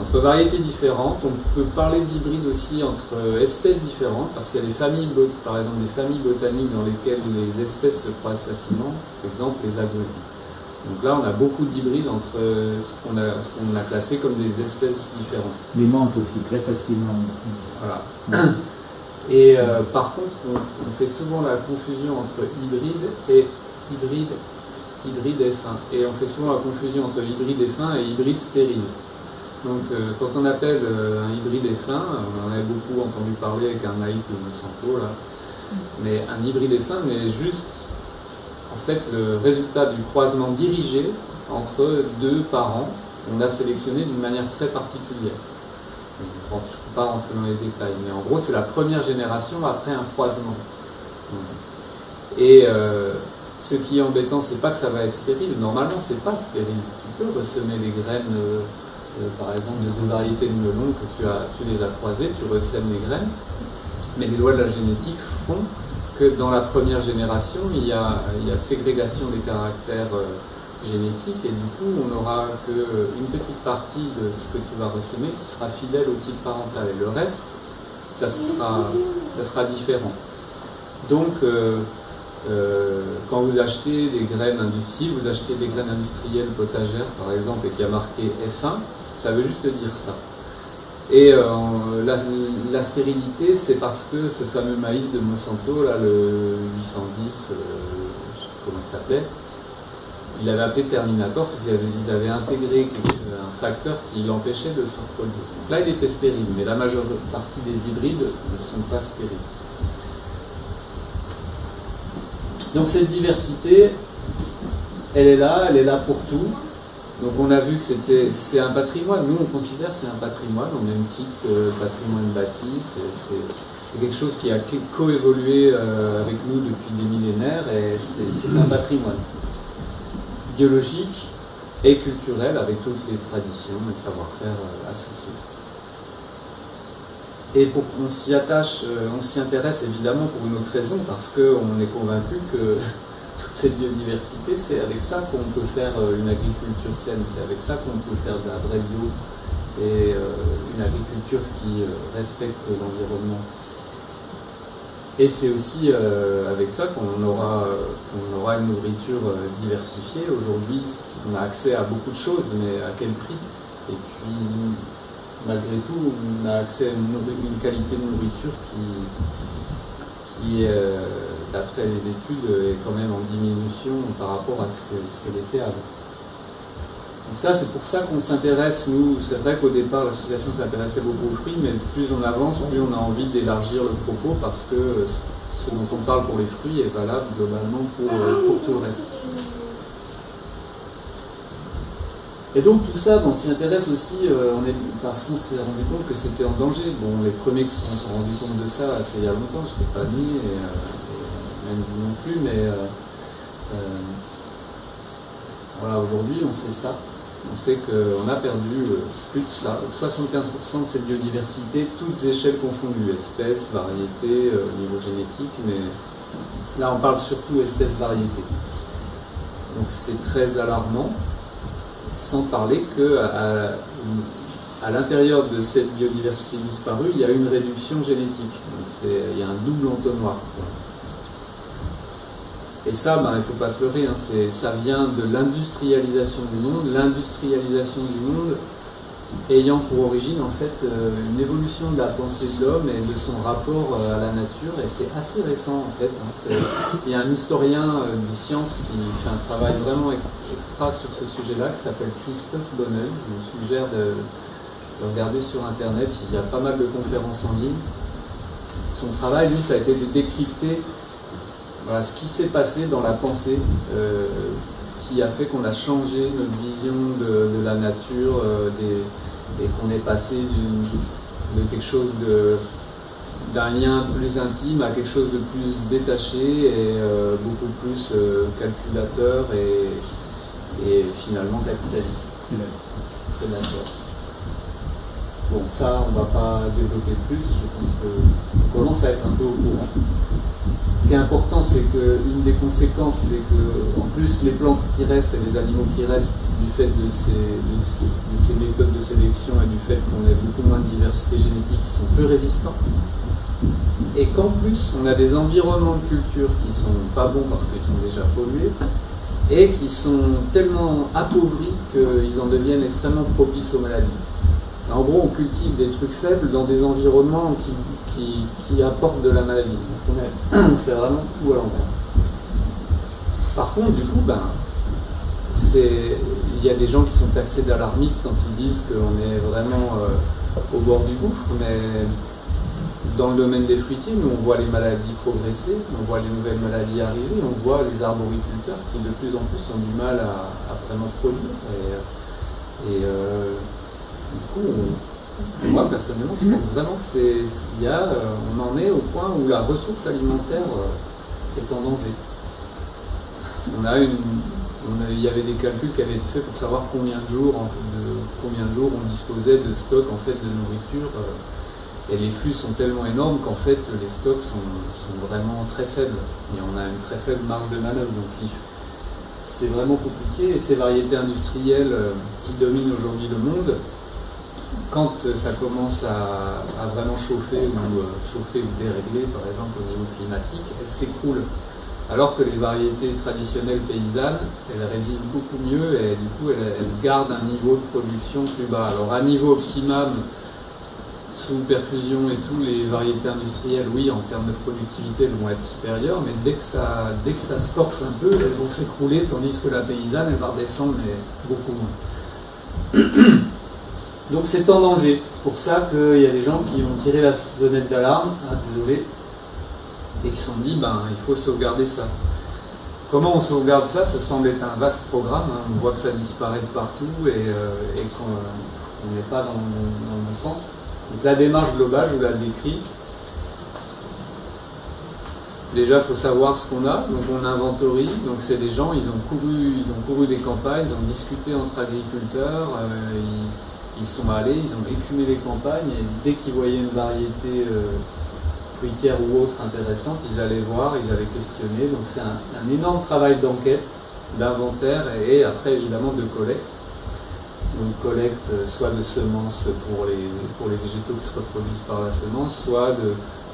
Entre variétés différentes, on peut parler d'hybride aussi entre espèces différentes, parce qu'il y a des familles, par exemple des familles botaniques dans lesquelles les espèces se croisent facilement, par exemple les agrumes. Donc là, on a beaucoup d'hybrides entre ce qu'on a classé comme des espèces différentes. Les menthes aussi, très facilement. Voilà. Et par contre, on fait souvent la confusion entre hybride et hybride fin. Et on fait souvent la confusion entre hybride fin et hybride stérile. Donc quand on appelle un hybride fin, on en a beaucoup entendu parler avec un naïf de Monsanto, là. Mais un hybride fin, mais juste en fait le résultat du croisement dirigé entre deux parents, on a sélectionné d'une manière très particulière. Je ne peux pas rentrer dans les détails, mais en gros c'est la première génération après un croisement. Et ce qui est embêtant, c'est pas que ça va être stérile. Normalement, c'est pas stérile. Tu peux ressemer des graines, par exemple, de deux variétés de melons que tu les as croisées, tu ressèmes les graines. Mais les lois de la génétique font que dans la première génération, il y a ségrégation des caractères génétiques, et du coup, on n'aura qu'une petite partie de ce que tu vas ressemer qui sera fidèle au type parental. Et le reste, ça sera différent. Donc, quand vous achetez des graines industrielles, vous achetez des graines industrielles potagères par exemple et qui a marqué F1, ça veut juste dire ça. Et la stérilité, c'est parce que ce fameux maïs de Monsanto, là, le 810, je sais pas comment il s'appelait, il avait appelé Terminator parce qu'ils avaient intégré un facteur qui l'empêchait de se reproduire. Donc là, il était stérile, mais la majeure partie des hybrides ne sont pas stériles. Donc cette diversité, elle est là pour tout. Donc on a vu que c'est un patrimoine. Nous on considère que c'est un patrimoine, au même titre que le patrimoine bâti, c'est quelque chose qui a coévolué avec nous depuis des millénaires et c'est un patrimoine biologique et culturel avec toutes les traditions et savoir-faire associés. Et on s'y intéresse évidemment pour une autre raison, parce qu'on est convaincu que toute cette biodiversité, c'est avec ça qu'on peut faire une agriculture saine, c'est avec ça qu'on peut faire de la vraie bio et une agriculture qui respecte l'environnement. Et c'est aussi avec ça qu'on aura une nourriture diversifiée. Aujourd'hui, on a accès à beaucoup de choses, mais à quel prix? Et puis, malgré tout, on a accès à une qualité de nourriture qui d'après les études, est quand même en diminution par rapport à ce qu'elle était avant. Donc ça, c'est pour ça qu'on s'intéresse, nous, c'est vrai qu'au départ, l'association s'intéressait beaucoup aux fruits, mais plus on avance, plus on a envie d'élargir le propos, parce que ce dont on parle pour les fruits est valable globalement pour tout le reste. Et donc tout ça, on s'y intéresse aussi parce qu'on s'est rendu compte que c'était en danger. Bon, les premiers qui se sont rendus compte de ça, c'est il y a longtemps, je n'étais pas né, et même vous non plus, mais voilà, aujourd'hui on sait ça. On sait qu'on a perdu plus de ça, 75% de cette biodiversité, toutes échelles confondues, espèces, variétés, niveau génétique, mais là on parle surtout espèces-variétés. Donc c'est très alarmant, sans parler qu'à l'intérieur de cette biodiversité disparue, il y a une réduction génétique. Donc il y a un double entonnoir. Et ça, il ne faut pas se leurrer, ça vient de l'industrialisation du monde. L'industrialisation du monde ayant pour origine en fait une évolution de la pensée de l'homme et de son rapport à la nature. Et c'est assez récent en fait. Il y a un historien des sciences qui fait un travail vraiment extra sur ce sujet-là, qui s'appelle Christophe Bonneuil. Je vous suggère de regarder sur internet, il y a pas mal de conférences en ligne. Son travail, lui, ça a été de décrypter ce qui s'est passé dans la pensée qui a fait qu'on a changé notre vision de la nature et qu'on est passé de quelque chose d'un lien plus intime à quelque chose de plus détaché et beaucoup plus calculateur et finalement capitaliste. Prédateur. Bon, ça, on ne va pas développer plus, je pense qu'on commence à être un peu au courant. Ce qui est important, c'est qu'une des conséquences, c'est que en plus les plantes qui restent et les animaux qui restent, du fait de ces méthodes de sélection et du fait qu'on ait beaucoup moins de diversité génétique, qui sont peu résistants, et qu'en plus on a des environnements de culture qui sont pas bons parce qu'ils sont déjà pollués, et qui sont tellement appauvris qu'ils en deviennent extrêmement propices aux maladies. En gros, on cultive des trucs faibles dans des environnements qui apportent de la maladie. Donc on fait vraiment tout à l'envers. Par contre, du coup, il y a des gens qui sont taxés d'alarmistes quand ils disent qu'on est vraiment au bord du gouffre, mais dans le domaine des fruitiers, nous on voit les maladies progresser, on voit les nouvelles maladies arriver, on voit les arboriculteurs qui de plus en plus ont du mal à vraiment produire. Du coup, moi personnellement, je pense vraiment on en est au point où la ressource alimentaire est en danger. Il y avait des calculs qui avaient été faits pour savoir combien de jours on disposait de stocks en fait de nourriture. Et les flux sont tellement énormes qu'en fait les stocks sont vraiment très faibles. Et on a une très faible marge de manœuvre. Donc c'est vraiment compliqué. Et ces variétés industrielles qui dominent aujourd'hui le monde, quand ça commence à vraiment chauffer ou dérégler, par exemple au niveau climatique, elles s'écroulent. Alors que les variétés traditionnelles paysannes, elles résistent beaucoup mieux et du coup elles gardent un niveau de production plus bas. Alors à niveau optimum, sous perfusion et tout, les variétés industrielles, oui, en termes de productivité, elles vont être supérieures, mais dès que ça se corse un peu, elles vont s'écrouler, tandis que la paysanne, elle va redescendre, mais beaucoup moins. Donc c'est en danger. C'est pour ça qu'il y a des gens qui ont tiré la sonnette d'alarme, désolé, et qui se sont dit, il faut sauvegarder ça. Comment on sauvegarde ça? Ça semble être un vaste programme, on voit que ça disparaît de partout et qu'on n'est pas dans le bon sens. Donc la démarche globale, je vous la décris. Déjà, il faut savoir ce qu'on a, donc on inventorie, donc c'est des gens, ils ont couru des campagnes, ils ont discuté entre agriculteurs, ils sont allés, ils ont écumé les campagnes, et dès qu'ils voyaient une variété fruitière ou autre intéressante, ils allaient voir, ils allaient questionner, donc c'est un énorme travail d'enquête, d'inventaire et après évidemment de collecte. Donc collecte soit de semences pour les végétaux qui se reproduisent par la semence, soit de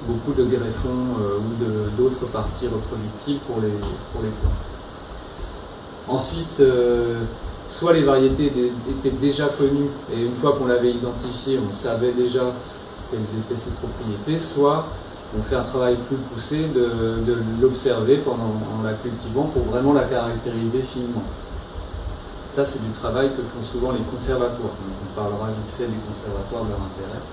beaucoup de greffons ou d'autres parties reproductives pour les plantes. Ensuite, soit les variétés étaient déjà connues et une fois qu'on l'avait identifié, on savait déjà quelles étaient ses propriétés, soit on fait un travail plus poussé de l'observer en la cultivant pour vraiment la caractériser finement. Ça, c'est du travail que font souvent les conservatoires. Donc, on parlera vite fait des conservatoires, de leur intérêt.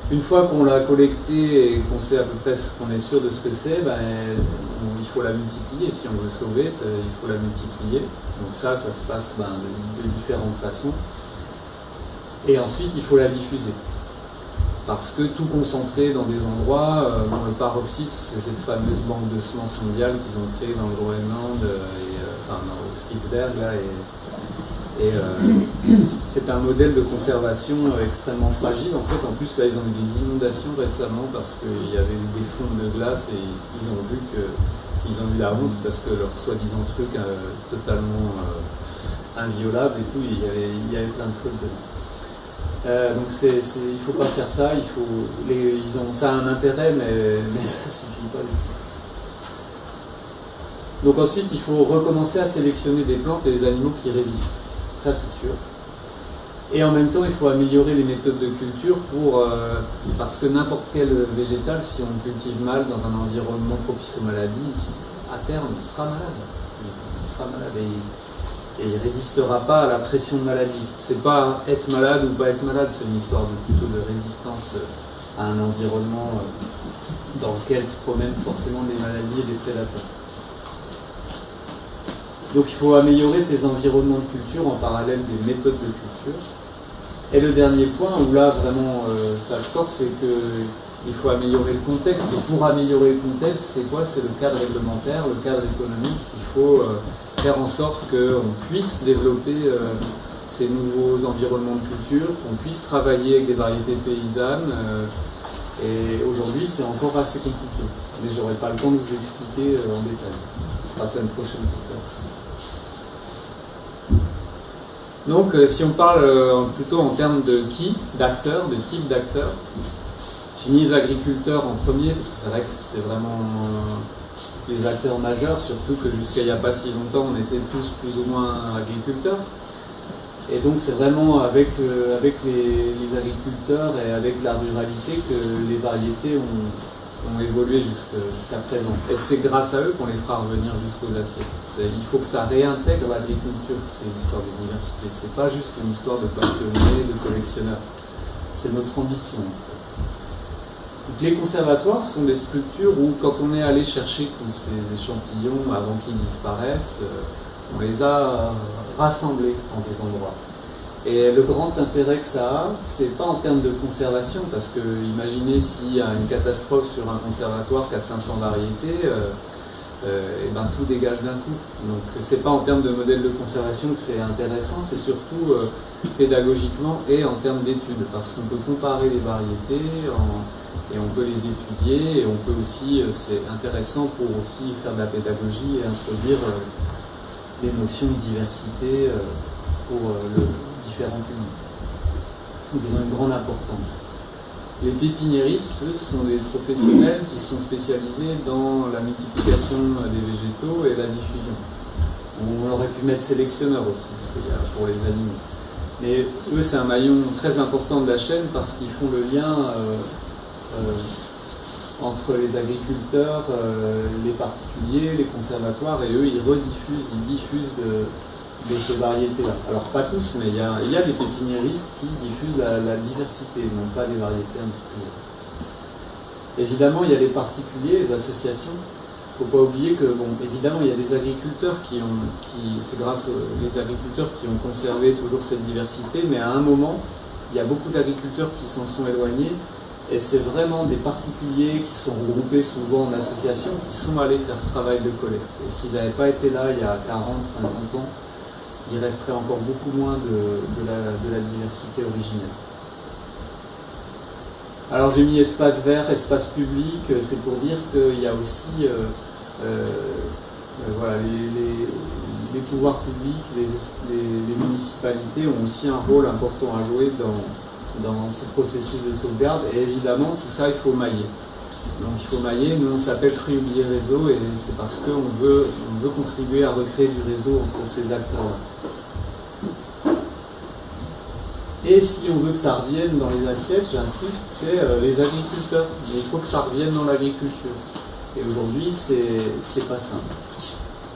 Une fois qu'on l'a collecté et qu'on sait à peu près qu'on est sûr de ce que c'est, il faut la multiplier. Si on veut sauver, il faut la multiplier. Donc ça se passe de différentes façons. Et ensuite, il faut la diffuser. Parce que tout concentré dans des endroits, le paroxysme, c'est cette fameuse banque de semences mondiale qu'ils ont créée dans le Groenland, au Spitsberg, là, et c'est un modèle de conservation extrêmement fragile. En fait, en plus, là, ils ont eu des inondations récemment parce qu'il y avait eu des fonds de glace et ils ont eu la honte parce que leur soi-disant truc totalement inviolable et tout, il y avait plein de fautes dedans. Donc il ne faut pas faire ça, ça a un intérêt, mais ça ne suffit pas du tout. Donc ensuite, il faut recommencer à sélectionner des plantes et des animaux qui résistent, ça c'est sûr. Et en même temps, il faut améliorer les méthodes de culture parce que n'importe quel végétal, si on le cultive mal dans un environnement propice aux maladies, à terme, il sera malade. Il sera malade et il ne résistera pas à la pression de maladie. C'est pas être malade ou pas être malade, c'est une histoire plutôt de résistance à un environnement dans lequel se promènent forcément des maladies et des prédateurs. Donc il faut améliorer ces environnements de culture en parallèle des méthodes de culture. Et le dernier point, où là vraiment ça se porte, c'est qu'il faut améliorer le contexte. Et pour améliorer le contexte, c'est quoi? C'est le cadre réglementaire, le cadre économique. Il faut faire en sorte qu'on puisse développer ces nouveaux environnements de culture, qu'on puisse travailler avec des variétés paysannes. Et aujourd'hui, c'est encore assez compliqué. Mais je n'aurai pas le temps de vous expliquer en détail. Ce sera une prochaine conférence. Donc, si on parle plutôt en termes de d'acteurs, de type d'acteurs, j'ai mis les agriculteurs en premier, parce que c'est vrai que c'est vraiment les acteurs majeurs, surtout que jusqu'à il n'y a pas si longtemps, on était tous plus ou moins agriculteurs. Et donc, c'est vraiment avec les agriculteurs et avec la ruralité que les variétés ont évolué jusqu'à présent. Et c'est grâce à eux qu'on les fera revenir jusqu'aux assiettes. Il faut que ça réintègre l'agriculture, c'est l'histoire de diversité. C'est pas juste une histoire de passionnés, de collectionneurs. C'est notre ambition. Donc, les conservatoires sont des structures où, quand on est allé chercher tous ces échantillons avant qu'ils disparaissent, on les a rassemblés en des endroits. Et le grand intérêt que ça a, c'est pas en termes de conservation, parce que imaginez s'il y a une catastrophe sur un conservatoire qui a 500 variétés, tout dégage d'un coup. Donc c'est pas en termes de modèle de conservation que c'est intéressant, c'est surtout pédagogiquement et en termes d'études, parce qu'on peut comparer les variétés et on peut les étudier, et on peut aussi, c'est intéressant pour aussi faire de la pédagogie et introduire les notions de diversité pour différents publics. Donc ils ont une grande importance. Les pépiniéristes, eux, sont des professionnels qui sont spécialisés dans la multiplication des végétaux et la diffusion. On aurait pu mettre sélectionneurs aussi, parce qu'il y a pour les animaux. Mais eux, c'est un maillon très important de la chaîne parce qu'ils font le lien entre les agriculteurs, les particuliers, les conservatoires, et eux, ils diffusent de ces variétés-là. Alors pas tous, mais il y a des pépiniéristes qui diffusent la diversité, non pas des variétés industrielles. Évidemment, il y a les particuliers, les associations. Il ne faut pas oublier que, évidemment, il y a des agriculteurs c'est grâce aux agriculteurs qui ont conservé toujours cette diversité, mais à un moment, il y a beaucoup d'agriculteurs qui s'en sont éloignés, Et c'est vraiment des particuliers qui sont regroupés souvent en association qui sont allés faire ce travail de collecte. Et s'ils n'avaient pas été là il y a 40, 50 ans, il resterait encore beaucoup moins de la diversité originelle. Alors j'ai mis espace vert, espace public, c'est pour dire qu'il y a aussi voilà, les pouvoirs publics, les municipalités ont aussi un rôle important à jouer dans ce processus de sauvegarde. Et évidemment, tout ça, il faut mailler. Donc il faut mailler. Nous, on s'appelle Fruits Oubliés Réseau et c'est parce qu'on veut contribuer à recréer du réseau entre ces acteurs-là. Et si on veut que ça revienne dans les assiettes, j'insiste, c'est les agriculteurs. Mais il faut que ça revienne dans l'agriculture. Et aujourd'hui, c'est pas simple.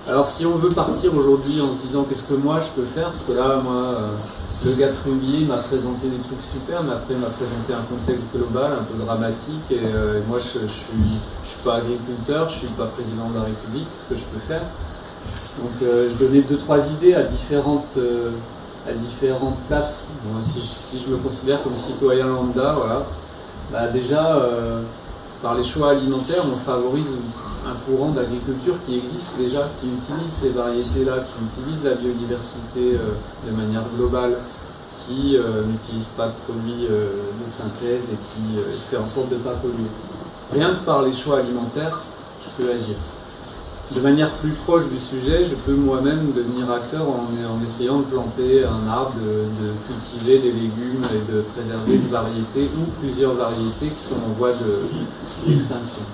Alors si on veut partir aujourd'hui en se disant qu'est-ce que moi je peux faire, parce que là, moi, le gars de Fruits Oubliés m'a présenté des trucs super, mais après il m'a présenté un contexte global, un peu dramatique, et moi je suis pas agriculteur, je suis pas président de la République, qu'est-ce que je peux faire? Donc je donnais 2-3 idées à différentes places. Bon, si je me considère comme citoyen lambda, voilà. Bah, déjà, par les choix alimentaires, on favorise un courant d'agriculture qui existe déjà, qui utilise ces variétés-là, qui utilise la biodiversité de manière globale, qui n'utilise pas de produits de synthèse et qui fait en sorte de ne pas polluer. Rien que par les choix alimentaires, je peux agir. De manière plus proche du sujet, je peux moi-même devenir acteur en essayant de planter un arbre, de cultiver des légumes et de préserver une variété ou plusieurs variétés qui sont en voie d'extinction.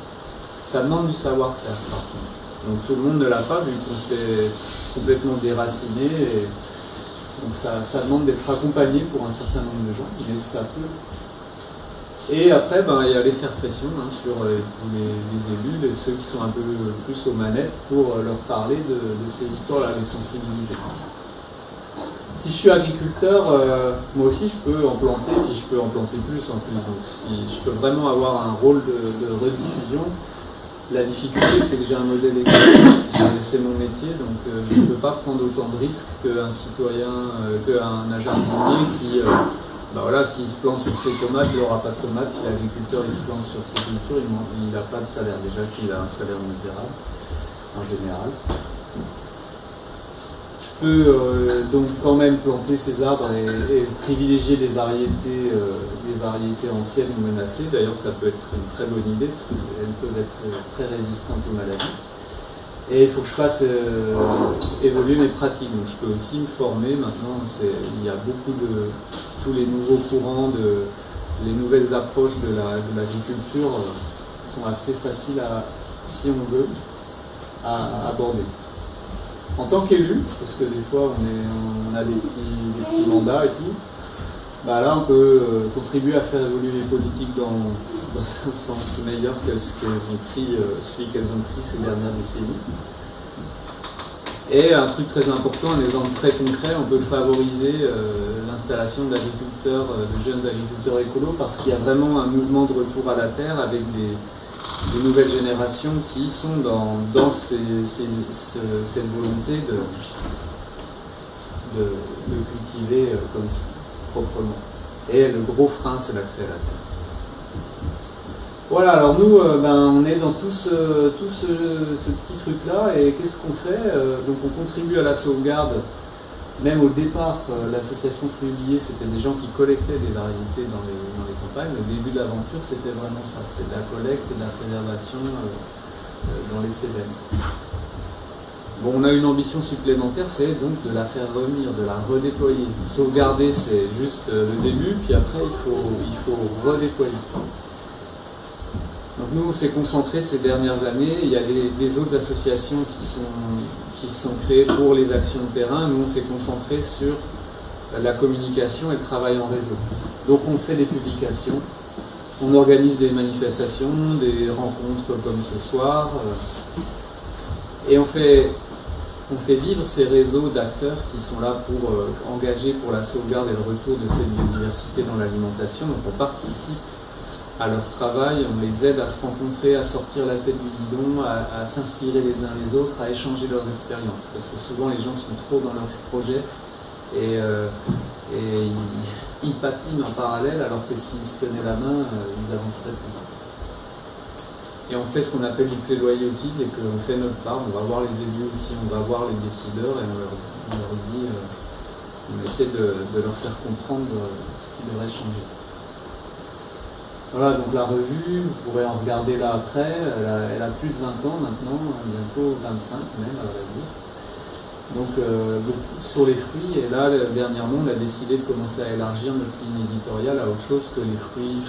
Ça demande du savoir-faire par contre. Donc tout le monde ne l'a pas vu qu'on s'est complètement déraciné. Et donc ça demande d'être accompagné pour un certain nombre de gens, mais ça peut. Et après, ben, il y a les faire pression sur les élus, ceux qui sont un peu plus aux manettes, pour leur parler de ces histoires-là, les sensibiliser. Si je suis agriculteur, moi aussi je peux en planter, puis je peux en planter plus en plus. Donc si je peux vraiment avoir un rôle de rediffusion, la difficulté c'est que j'ai un modèle économique, c'est mon métier, donc je ne peux pas prendre autant de risques qu'un citoyen, qu'un jardinier qui... Ben voilà, s'il se plante sur ses tomates, il n'aura pas de tomates. Si l'agriculteur il se plante sur ses cultures, il n'a pas de salaire. Déjà qu'il a un salaire misérable, en général. Je peux donc quand même planter ces arbres et privilégier des variétés anciennes ou menacées. D'ailleurs, ça peut être une très bonne idée, parce qu'elles peuvent être très résistantes aux maladies. Et il faut que je fasse évoluer mes pratiques. Donc je peux aussi me former. Maintenant, il y a beaucoup de... Tous les nouveaux courants, les nouvelles approches de l'agriculture sont assez faciles si on veut, à aborder. En tant qu'élu, parce que des fois on a des petits mandats et tout, bah là on peut contribuer à faire évoluer les politiques dans un sens meilleur que celui qu'elles ont pris ces dernières décennies. Et un truc très important, un exemple très concret, on peut favoriser l'installation d'agriculteurs, de jeunes agriculteurs écolos, parce qu'il y a vraiment un mouvement de retour à la terre avec des nouvelles générations qui sont dans cette volonté de cultiver comme proprement. Et le gros frein, c'est l'accès à la terre. Voilà, alors nous, on est dans tout ce petit truc-là, et qu'est-ce qu'on fait? Donc on contribue à la sauvegarde. Même au départ, l'association Fruits Oubliés, c'était des gens qui collectaient des variétés dans les campagnes. Le début de l'aventure, c'était vraiment ça, c'était de la collecte et de la préservation dans les Cévennes. Bon, on a une ambition supplémentaire, c'est donc de la faire revenir, de la redéployer. Sauvegarder, c'est juste le début, puis après, il faut redéployer. Donc nous, on s'est concentré ces dernières années. Il y a des autres associations qui sont créées pour les actions de terrain. Nous, on s'est concentré sur la communication et le travail en réseau. Donc on fait des publications, on organise des manifestations, des rencontres comme ce soir, et on fait vivre ces réseaux d'acteurs qui sont là pour engager pour la sauvegarde et le retour de cette biodiversité dans l'alimentation. Donc on participe à leur travail, on les aide à se rencontrer, à sortir la tête du guidon, à s'inspirer les uns les autres, à échanger leurs expériences. Parce que souvent les gens sont trop dans leurs projets et et ils patinent en parallèle, alors que s'ils se tenaient la main, ils avanceraient plus vite. Et on fait ce qu'on appelle du plaidoyer aussi, c'est qu'on fait notre part, on va voir les élus aussi, on va voir les décideurs et on leur dit, on essaie de leur faire comprendre ce qui devrait changer. Voilà, donc la revue, vous pourrez en regarder là après, elle a plus de 20 ans maintenant, bientôt 25 même à vrai dire. Donc sur les fruits, et là dernièrement on a décidé de commencer à élargir notre ligne éditoriale à autre chose que les fruits.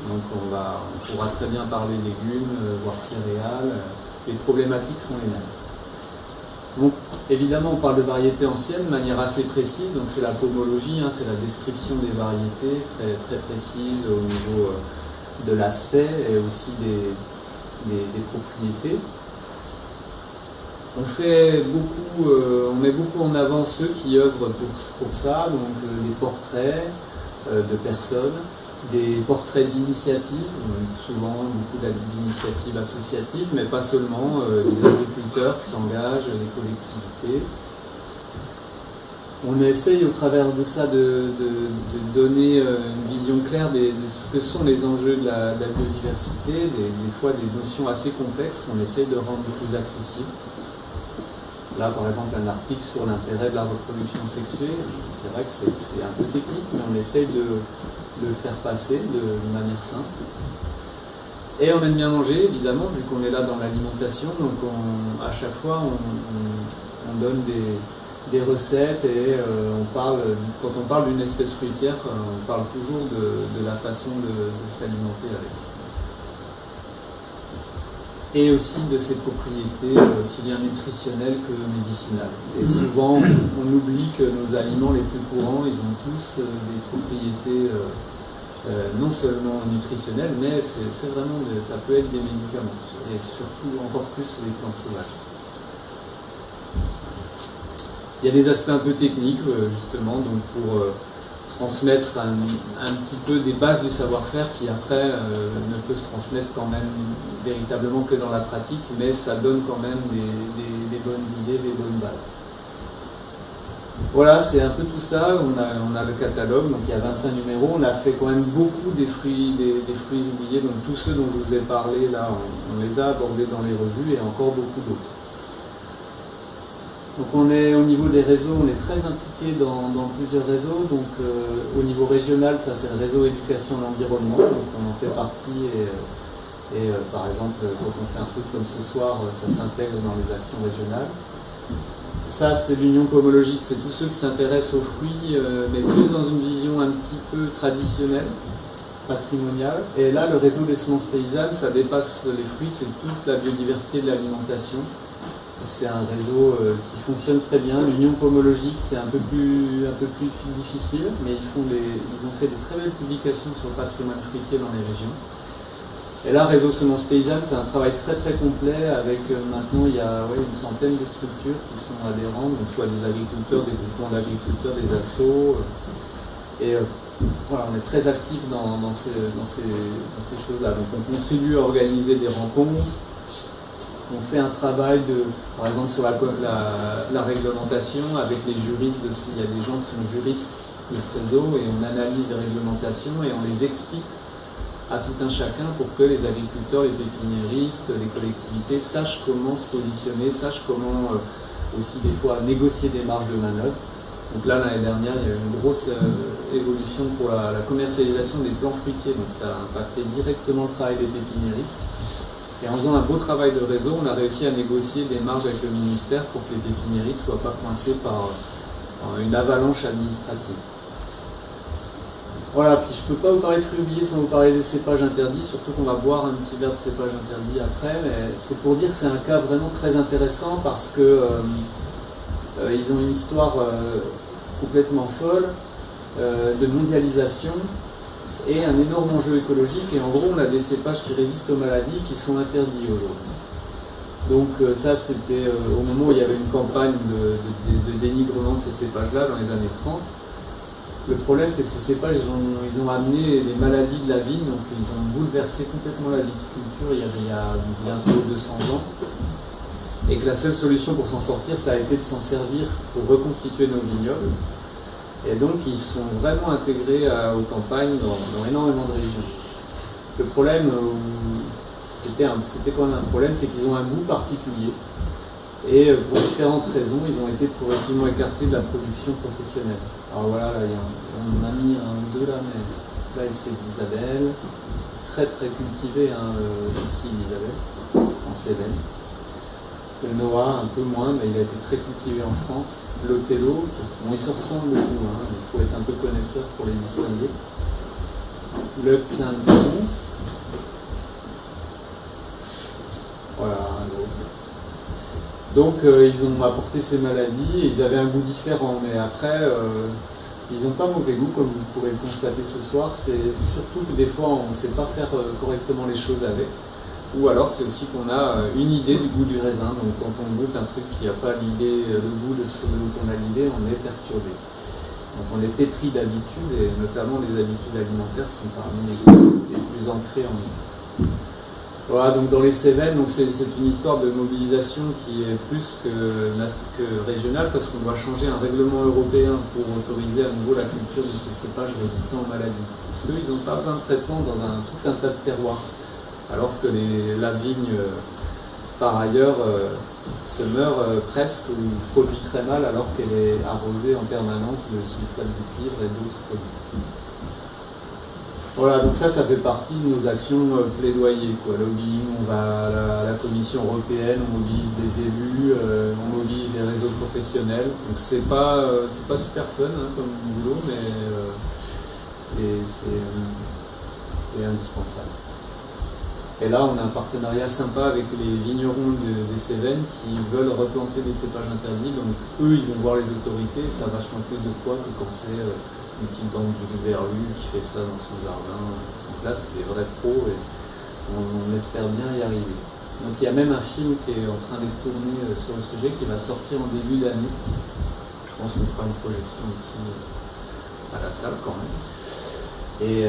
Donc on pourra très bien parler légumes, voire céréales, les problématiques sont les mêmes. Donc évidemment on parle de variétés anciennes de manière assez précise, donc c'est la pomologie, c'est la description des variétés très, très précise au niveau de l'aspect et aussi des propriétés. On met beaucoup en avant ceux qui œuvrent pour ça, donc des portraits de personnes, des portraits d'initiatives, souvent beaucoup d'initiatives associatives, mais pas seulement, des agriculteurs qui s'engagent, des collectivités. On essaye au travers de ça de donner une vision claire de ce que sont les enjeux de la biodiversité, des fois des notions assez complexes qu'on essaye de rendre plus accessibles. Là, par exemple, un article sur l'intérêt de la reproduction sexuée, c'est vrai que c'est un peu technique, mais on essaye de le faire passer de manière simple. Et on aime bien manger, évidemment, vu qu'on est là dans l'alimentation, donc à chaque fois, on donne des recettes et quand on parle d'une espèce fruitière, on parle toujours de la façon de s'alimenter avec. Et aussi de ses propriétés aussi bien nutritionnelles que médicinales. Et souvent, on oublie que nos aliments les plus courants, ils ont tous des propriétés non seulement nutritionnelles, mais c'est vraiment ça peut être des médicaments, et surtout encore plus les plantes sauvages. Il y a des aspects un peu techniques, justement, donc pour transmettre un petit peu des bases du savoir-faire qui après ne peut se transmettre quand même véritablement que dans la pratique, mais ça donne quand même des bonnes idées, des bonnes bases. Voilà, c'est un peu tout ça. On a le catalogue, donc il y a 25 numéros. On a fait quand même beaucoup des fruits oubliés, donc tous ceux dont je vous ai parlé là, on les a abordés dans les revues et encore beaucoup d'autres. Donc on est au niveau des réseaux, on est très impliqué dans plusieurs réseaux. Donc au niveau régional, ça c'est le réseau éducation de l'environnement, donc on en fait partie et par exemple quand on fait un truc comme ce soir, ça s'intègre dans les actions régionales. Ça c'est l'union pomologique, c'est tous ceux qui s'intéressent aux fruits, mais plus dans une vision un petit peu traditionnelle, patrimoniale. Et là le réseau des semences paysannes, ça dépasse les fruits, c'est toute la biodiversité de l'alimentation. C'est un réseau qui fonctionne très bien. L'union pomologique, c'est un peu plus difficile, mais ils ont fait de très belles publications sur le patrimoine fruitier dans les régions. Et là, Réseau Semences Paysannes, c'est un travail très très complet avec maintenant il y a une centaine de structures qui sont adhérentes, donc soit des agriculteurs, des groupements d'agriculteurs, des assos. Voilà, on est très actifs dans ces choses-là. Donc on contribue à organiser des rencontres. On fait un travail par exemple sur la réglementation avec les juristes. Il y a des gens qui sont juristes de ce réseau et on analyse les réglementations et on les explique à tout un chacun pour que les agriculteurs, les pépiniéristes, les collectivités sachent comment se positionner, sachent comment aussi des fois négocier des marges de manœuvre. Donc là, l'année dernière, il y a eu une grosse évolution pour la commercialisation des plants fruitiers, donc ça a impacté directement le travail des pépiniéristes. Et en faisant un beau travail de réseau, on a réussi à négocier des marges avec le ministère pour que les pépiniéristes ne soient pas coincés par une avalanche administrative. Voilà, puis je ne peux pas vous parler de fruits oubliés sans vous parler des cépages interdits, surtout qu'on va boire un petit verre de cépages interdits après, mais c'est pour dire que c'est un cas vraiment très intéressant parce que ils ont une histoire complètement folle de mondialisation et un énorme enjeu écologique, et en gros on a des cépages qui résistent aux maladies qui sont interdits aujourd'hui. Donc ça c'était au moment où il y avait une campagne de dénigrement de ces cépages-là dans les années 30. Le problème c'est que ces cépages ils ont amené les maladies de la vigne, donc ils ont bouleversé complètement la viticulture il y a bientôt 200 ans. Et que la seule solution pour s'en sortir, ça a été de s'en servir pour reconstituer nos vignobles. Et donc ils sont vraiment intégrés aux campagnes dans énormément de régions. Le problème, c'était quand même un problème, c'est qu'ils ont un goût particulier. Et pour différentes raisons, ils ont été progressivement écartés de la production professionnelle. Alors voilà, là, on a mis un ou deux là, mais là c'est l'Isabelle, très très cultivé ici l'Isabelle, en Cévennes. Le Noah un peu moins, mais il a été très cultivé en France. L'Othello, bon, ils se ressemblent beaucoup, il faut être un peu connaisseur pour les distinguer. Le Quinton, voilà un autre. Donc ils ont apporté ces maladies et ils avaient un goût différent, mais après ils n'ont pas mauvais goût comme vous pourrez le constater ce soir. C'est surtout que des fois on ne sait pas faire correctement les choses avec, ou alors c'est aussi qu'on a une idée du goût du raisin, donc quand on goûte un truc qui n'a pas le goût de ce dont on a l'idée, on est perturbé. Donc on est pétri d'habitudes et notamment les habitudes alimentaires sont parmi les plus ancrées en nous. Voilà, donc dans les Cévennes, c'est une histoire de mobilisation qui est plus que régionale parce qu'on doit changer un règlement européen pour autoriser à nouveau la culture de ces cépages résistants aux maladies. Parce qu'ils n'ont pas besoin de traitement dans tout un tas de terroirs, alors que la vigne, par ailleurs, se meurt presque ou produit très mal alors qu'elle est arrosée en permanence de sulfate de cuivre et d'autres produits. Voilà, donc ça fait partie de nos actions plaidoyer, lobbying, on va à la Commission européenne, on mobilise des élus, on mobilise des réseaux professionnels. Donc c'est pas super fun comme boulot, mais c'est indispensable. Et là, on a un partenariat sympa avec les vignerons des Cévennes qui veulent replanter des cépages interdits. Donc eux, ils vont voir les autorités, ça a vachement plus de poids que quand c'est une petite bande de verlus qui fait ça dans son jardin. Donc là, c'est des vrais pros et on espère bien y arriver. Donc il y a même un film qui est en train d'être tourné sur le sujet qui va sortir en début d'année. Je pense qu'on fera une projection ici à la salle quand même. Et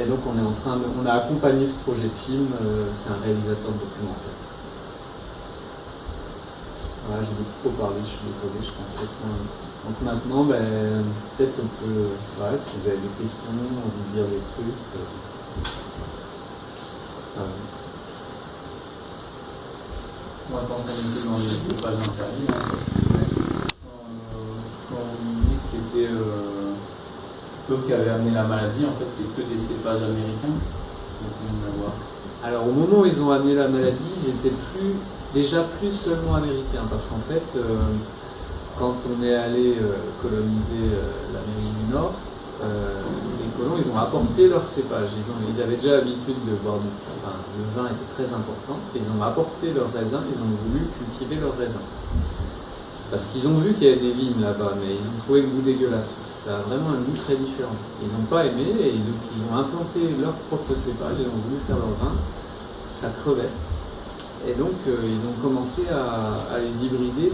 donc on a accompagné ce projet de film, c'est un réalisateur de documentaire. Voilà, j'ai beaucoup trop parlé, je suis désolé, je pensais que... Donc maintenant, peut-être on peut, si vous avez des questions, envie de dire des trucs. On va tenter de dans les cépages interdits. Quand on dit que c'était eux qui avaient amené la maladie, en fait c'est que des cépages américains. Alors au moment où ils ont amené la maladie, ils étaient déjà plus seulement américains, parce qu'en fait, quand on est allé coloniser l'Amérique du Nord, les colons, ils ont apporté leurs cépages. Ils avaient déjà l'habitude de boire le vin était très important. Ils ont apporté leurs raisins, ils ont voulu cultiver leurs raisins. Parce qu'ils ont vu qu'il y avait des vignes là-bas, mais ils ont trouvé le goût dégueulasse. Ça a vraiment un goût très différent. Ils n'ont pas aimé, et donc ils ont implanté leurs propres cépages, ils ont voulu faire leur vin. Ça crevait. Et donc ils ont commencé à les hybrider,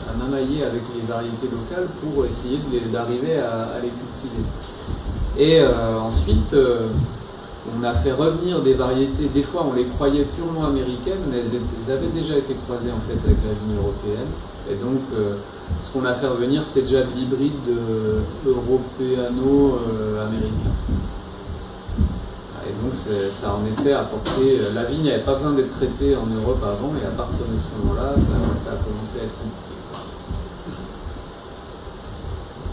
à mamailler avec les variétés locales pour essayer d'arriver à les cultiver. Et ensuite, on a fait revenir des variétés, des fois on les croyait purement américaines, mais elles avaient déjà été croisées en fait avec la vigne européenne. Et donc ce qu'on a fait revenir, c'était déjà de l'hybride européano-américain. Et donc ça a en effet apporté, la vigne n'avait pas besoin d'être traitée en Europe avant, et à partir de ce moment-là, ça a commencé à être compliqué.